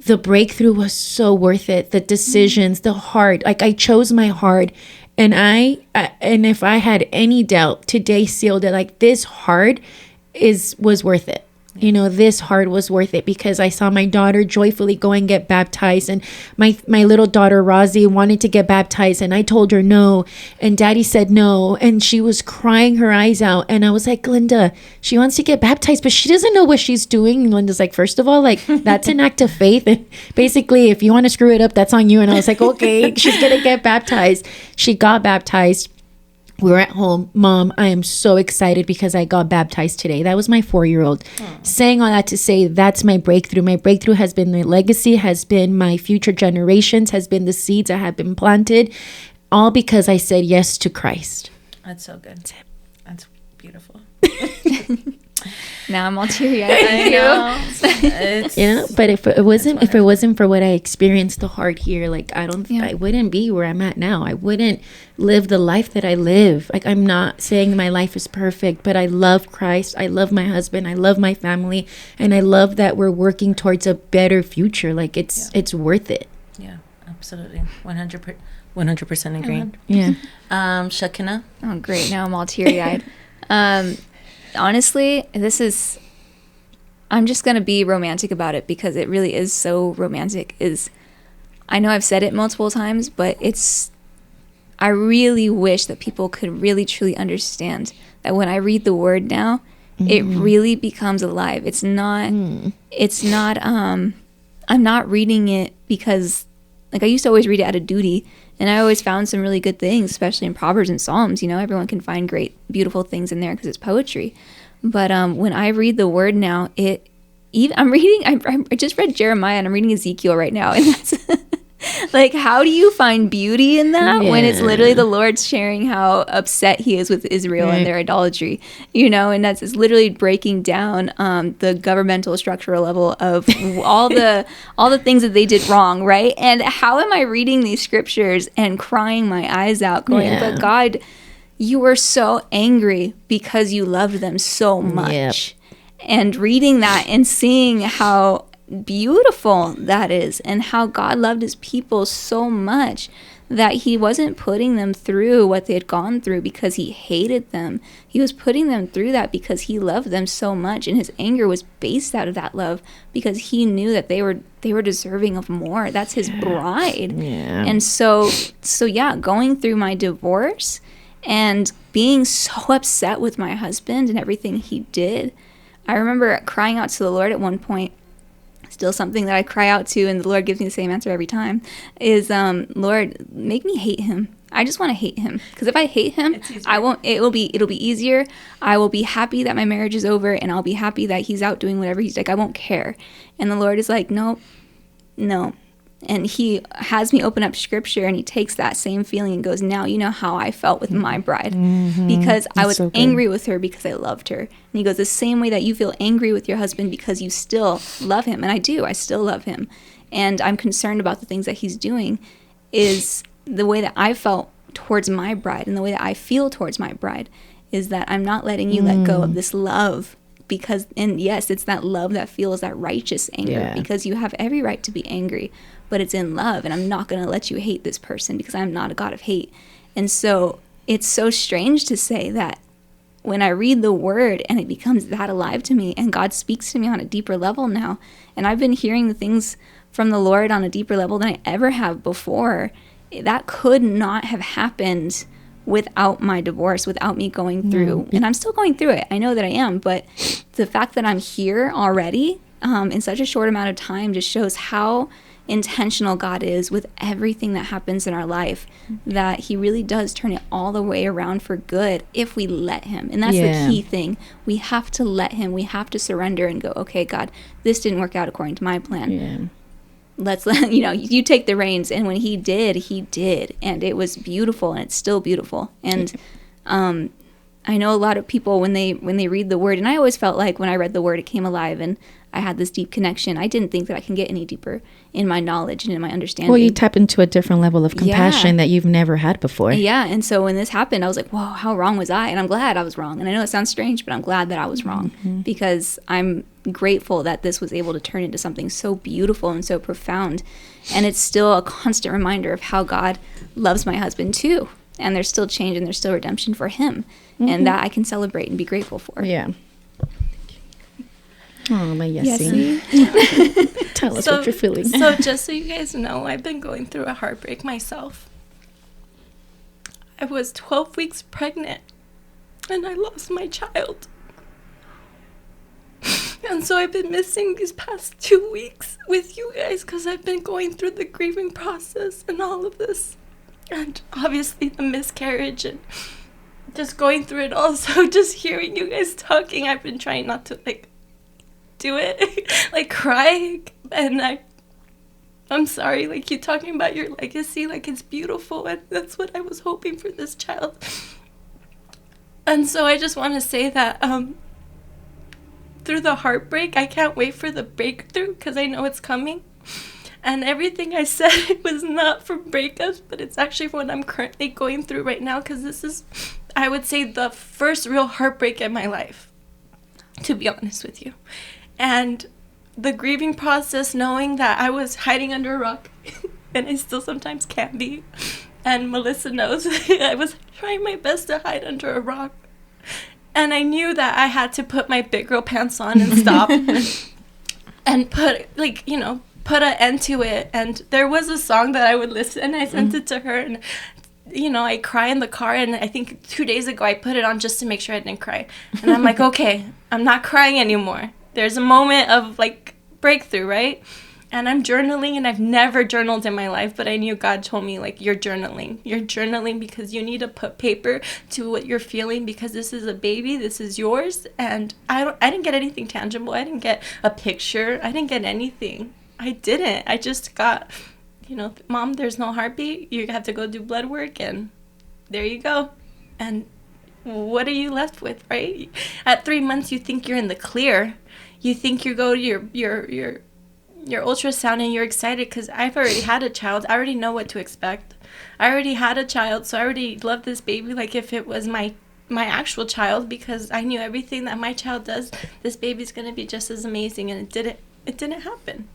the breakthrough was so worth it. The decisions, the heart, like I chose my heart, and and if I had any doubt, today sealed it. Like this heart was worth it. This heart was worth it, because I saw my daughter joyfully go and get baptized, and my little daughter Rosie wanted to get baptized, and I told her no, and Daddy said no, and she was crying her eyes out, and I was like, Linda, she wants to get baptized, but she doesn't know what she's doing. And Linda's like, first of all, like, that's an act of faith, and basically if you want to screw it up, that's on you. And I was like, okay, she's gonna get baptized. She got baptized. We were at home. Mom, I am so excited because I got baptized today. That was my 4-year-old. Saying all that to say that's my breakthrough. My breakthrough has been my legacy, has been my future generations, has been the seeds that have been planted, all because I said yes to Christ. That's so good. That's beautiful. Now I'm all teary-eyed. But if it wasn't for what I experienced, the heart here, like I wouldn't be where I'm at now. I wouldn't live the life that I live. Like, I'm not saying my life is perfect, but I love Christ. I love my husband. I love my family, and I love that we're working towards a better future. Like it's worth it. Yeah, absolutely. 100% agree. Yeah. Shakina. Oh, great. Now I'm all teary-eyed. Honestly, I'm just going to be romantic about it, because it really is so romantic. I know I've said it multiple times, but I really wish that people could really truly understand that when I read the word now, it really becomes alive. I'm not reading it because, like, I used to always read it out of duty, and I always found some really good things, especially in Proverbs and Psalms. Everyone can find great, beautiful things in there because it's poetry. But when I read the word now, I just read Jeremiah and I'm reading Ezekiel right now, and that's like, how do you find beauty in that when it's literally the Lord sharing how upset he is with Israel and their idolatry, and that's it's literally breaking down the governmental structural level of all the things that they did wrong, right? And how am I reading these scriptures and crying my eyes out going, but God, you were so angry because you loved them so much. And reading that and seeing how beautiful that is, and how God loved his people so much that he wasn't putting them through what they had gone through because he hated them. He was putting them through that because he loved them so much, and his anger was based out of that love because he knew that they were deserving of more. That's his bride. And so going through my divorce and being so upset with my husband and everything he did, I remember crying out to the Lord at one point. Still something that I cry out to, and the Lord gives me the same answer every time, is Lord, make me hate him. I just want to hate him, because if I hate him, it'll be easier. I will be happy that my marriage is over, and I'll be happy that he's out doing whatever he's like. I won't care. And the Lord is like, no. And he has me open up scripture, and he takes that same feeling and goes, now you know how I felt with my bride, because I was angry with her because I loved her. And he goes, the same way that you feel angry with your husband because you still love him. And I still love him. And I'm concerned about the things that he's doing, is the way that I felt towards my bride, and the way that I feel towards my bride is that I'm not letting you let go of this love. Because, and yes, it's that love that feels that righteous anger, because you have every right to be angry, but it's in love, and I'm not going to let you hate this person because I'm not a God of hate. And so it's so strange to say that when I read the word and it becomes that alive to me, and God speaks to me on a deeper level now, and I've been hearing the things from the Lord on a deeper level than I ever have before, that could not have happened without my divorce, without me going through, and I'm still going through it. I know that I am, but the fact that I'm here already in such a short amount of time just shows how intentional God is with everything that happens in our life, that he really does turn it all the way around for good if we let him. And that's the key thing. We have to let him. We have to surrender and go, okay, God, this didn't work out according to my plan. Let's let you take the reins. And when he did, and it was beautiful, and it's still beautiful. And I know a lot of people when they read the word, and I always felt like when I read the word, it came alive, and I had this deep connection. I didn't think that I can get any deeper in my knowledge and in my understanding. Well, you tap into a different level of compassion that you've never had before. Yeah, and so when this happened, I was like, whoa, how wrong was I? And I'm glad I was wrong. And I know it sounds strange, but I'm glad that I was wrong, because I'm grateful that this was able to turn into something so beautiful and so profound. And it's still a constant reminder of how God loves my husband too. And there's still change, and there's still redemption for him. And that I can celebrate and be grateful for. Yeah. Oh, my Yessie. Tell us what you're feeling. So just so you guys know, I've been going through a heartbreak myself. I was 12 weeks pregnant, and I lost my child. And so I've been missing these past 2 weeks with you guys because I've been going through the grieving process and all of this. And obviously the miscarriage and just going through it all. So just hearing you guys talking, I've been trying not to, do it, cry. And I'm sorry, you talking about your legacy, it's beautiful. And that's what I was hoping for this child. And so I just want to say that through the heartbreak, I can't wait for the breakthrough because I know it's coming. And everything I said, it was not from breakups, but it's actually what I'm currently going through right now, because this is, I would say, the first real heartbreak in my life, to be honest with you. And the grieving process, knowing that I was hiding under a rock, and I still sometimes can be, and Melissa knows I was trying my best to hide under a rock. And I knew that I had to put my big girl pants on and stop and put an end to it. And there was a song that I would listen, and I sent it to her, and I cry in the car, and I think 2 days ago I put it on just to make sure I didn't cry. And I'm like, okay, I'm not crying anymore. There's a moment of breakthrough, right? And I'm journaling, and I've never journaled in my life, but I knew God told me, like, you're journaling. You're journaling because you need to put paper to what you're feeling, because this is a baby, this is yours. And I didn't get anything tangible. I didn't get a picture. I didn't get anything. I didn't. I just got, Mom, there's no heartbeat. You have to go do blood work, and there you go. And what are you left with, right? At 3 months, you think you're in the clear. You think you go to your ultrasound and you're excited because I've already had a child. I already know what to expect. I already had a child, so I already love this baby like if it was my actual child, because I knew everything that my child does, this baby's going to be just as amazing, and it didn't happen.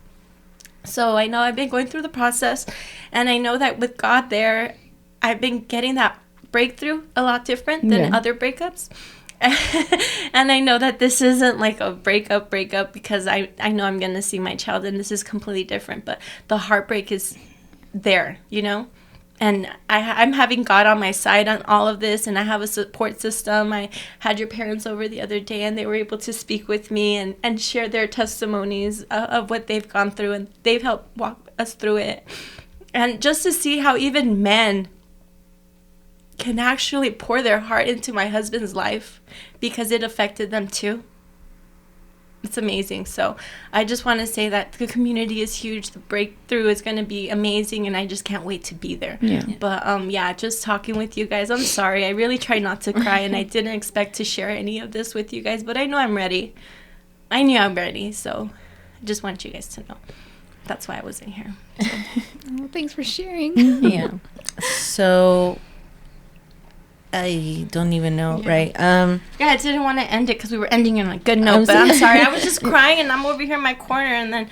So I know I've been going through the process, and I know that with God there, I've been getting that breakthrough a lot different than other breakups. And I know that this isn't like a breakup because I know I'm going to see my child, and this is completely different. But the heartbreak is there, and I'm having God on my side on all of this, and I have a support system. I had your parents over the other day, and they were able to speak with me and share their testimonies of what they've gone through, and they've helped walk us through it. And just to see how even men can actually pour their heart into my husband's life because it affected them too. It's amazing. So I just want to say that the community is huge. The breakthrough is going to be amazing, and I just can't wait to be there. Yeah. But just talking with you guys, I'm sorry. I really tried not to cry, and I didn't expect to share any of this with you guys, but I know I'm ready. I knew I'm ready, so I just want you guys to know. That's why I was in here. So. Well, thanks for sharing. Yeah. So I don't even know, right? I didn't want to end it because we were ending on a good note, but I'm sorry. I was just crying, and I'm over here in my corner, and then,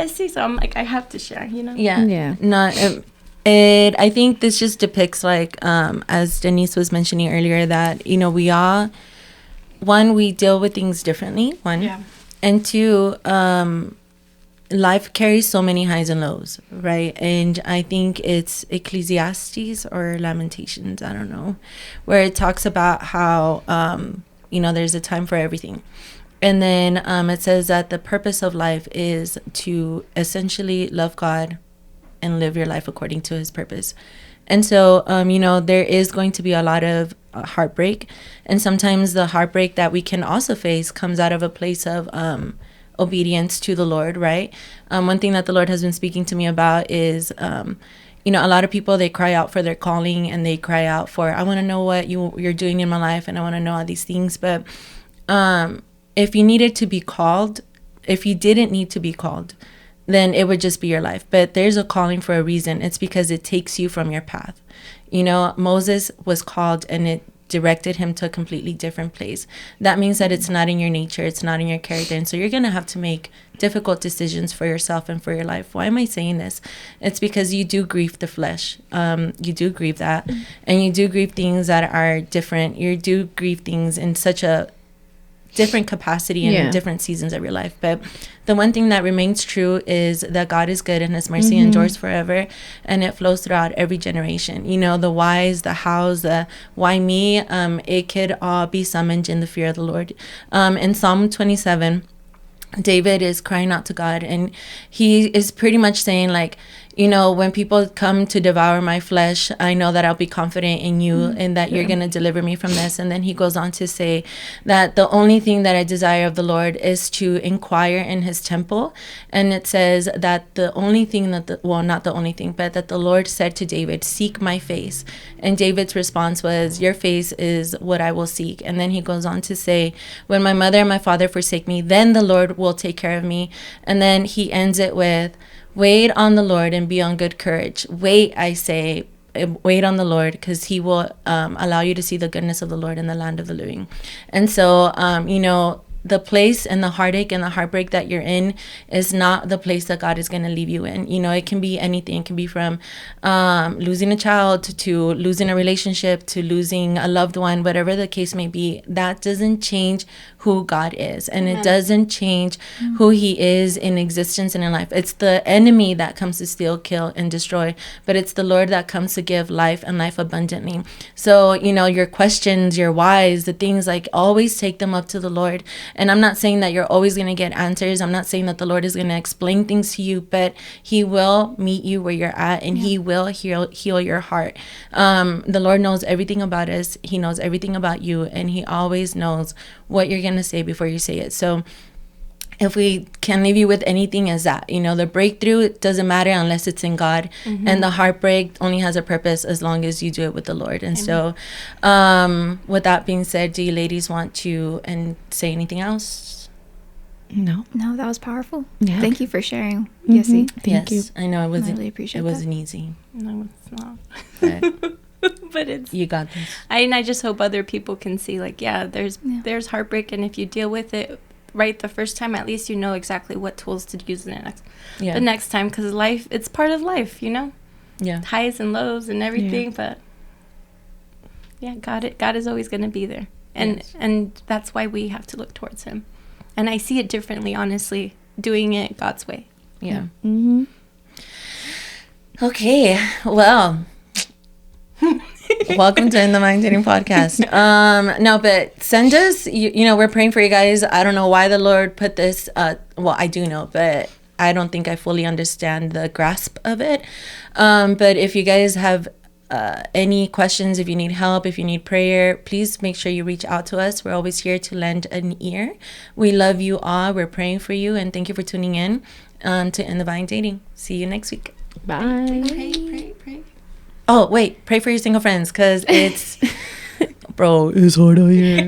so I'm like, I have to share, Yeah. No, I think this just depicts, like, as Denise was mentioning earlier, that, we all, one, we deal with things differently, and two, life carries so many highs and lows, right? And I think it's Ecclesiastes or Lamentations, I don't know, where it talks about how, there's a time for everything. And then it says that the purpose of life is to essentially love God and live your life according to his purpose. And so, there is going to be a lot of heartbreak. And sometimes the heartbreak that we can also face comes out of a place of obedience to the Lord, right? One thing that the Lord has been speaking to me about is, a lot of people, they cry out for their calling, and they cry out for, I want to know what you're doing in my life, and I want to know all these things. But if you needed to be called, if you didn't need to be called, then it would just be your life. But there's a calling for a reason. It's because it takes you from your path. Moses was called, and it directed him to a completely different place. That means that it's not in your nature, it's not in your character, and so you're going to have to make difficult decisions for yourself and for your life. Why am I saying this? It's because you do grieve the flesh. You do grieve that, and you do grieve things that are different. You do grieve things in such a different capacity and in different seasons of your life. But the one thing that remains true is that God is good, and his mercy endures forever, and it flows throughout every generation. The whys, the hows, the why me, it could all be summoned in the fear of the Lord. In Psalm 27, David is crying out to God, and he is pretty much saying, like, when people come to devour my flesh, I know that I'll be confident in you and that you're going to deliver me from this. And then he goes on to say that the only thing that I desire of the Lord is to inquire in his temple. And it says that the only thing not the only thing, but that the Lord said to David, seek my face. And David's response was, your face is what I will seek. And then he goes on to say, when my mother and my father forsake me, then the Lord will take care of me. And then he ends it with, wait on the Lord and be on good courage. Wait, I say, wait on the Lord, because he will allow you to see the goodness of the Lord in the land of the living. And so, the place and the heartache and the heartbreak that you're in is not the place that God is going to leave you in. It can be anything. It can be from losing a child to losing a relationship to losing a loved one, whatever the case may be. That doesn't change who God is, and it doesn't change who he is in existence and in life. It's the enemy that comes to steal, kill, and destroy, but it's the Lord that comes to give life and life abundantly. So, you know, your questions, your whys, the things, like, always take them up to the Lord. And I'm not saying that you're always going to get answers. I'm not saying that the Lord is going to explain things to you, but he will meet you where you're at, and he will heal your heart. The Lord knows everything about us. He knows everything about you, and he always knows what you're going to say before you say it. So if we can leave you with anything, is that, you know, the breakthrough doesn't matter unless it's in God, and the heartbreak only has a purpose as long as you do it with the Lord. And so with that being said, do you ladies want to say anything else? No, that was powerful. Yeah. Thank you for sharing, Yessie. Thank you. I know it wasn't, I really appreciate it that. wasn't easy, No, it's not. but But it's, you got this. I just hope other people can see, like, there's heartbreak, and if you deal with it right the first time, at least you know exactly what tools to use the next time, because life, it's part of life, you know, highs and lows and everything. But God is always going to be there, and that's why we have to look towards him. And I see it differently, honestly, doing it God's way. Okay, well, welcome to In the Mind Dating Podcast. No, but send us, you know, we're praying for you guys. I don't know why the Lord put this, well, I do know, but I don't think I fully understand the grasp of it. But if you guys have any questions, if you need help, if you need prayer, please make sure you reach out to us. We're always here to lend an ear. We love you all. We're praying for you, and thank you for tuning in to In the Mind Dating. See you next week. Bye. Pray. Oh, wait, pray for your single friends, because it's, bro, it's hard out here.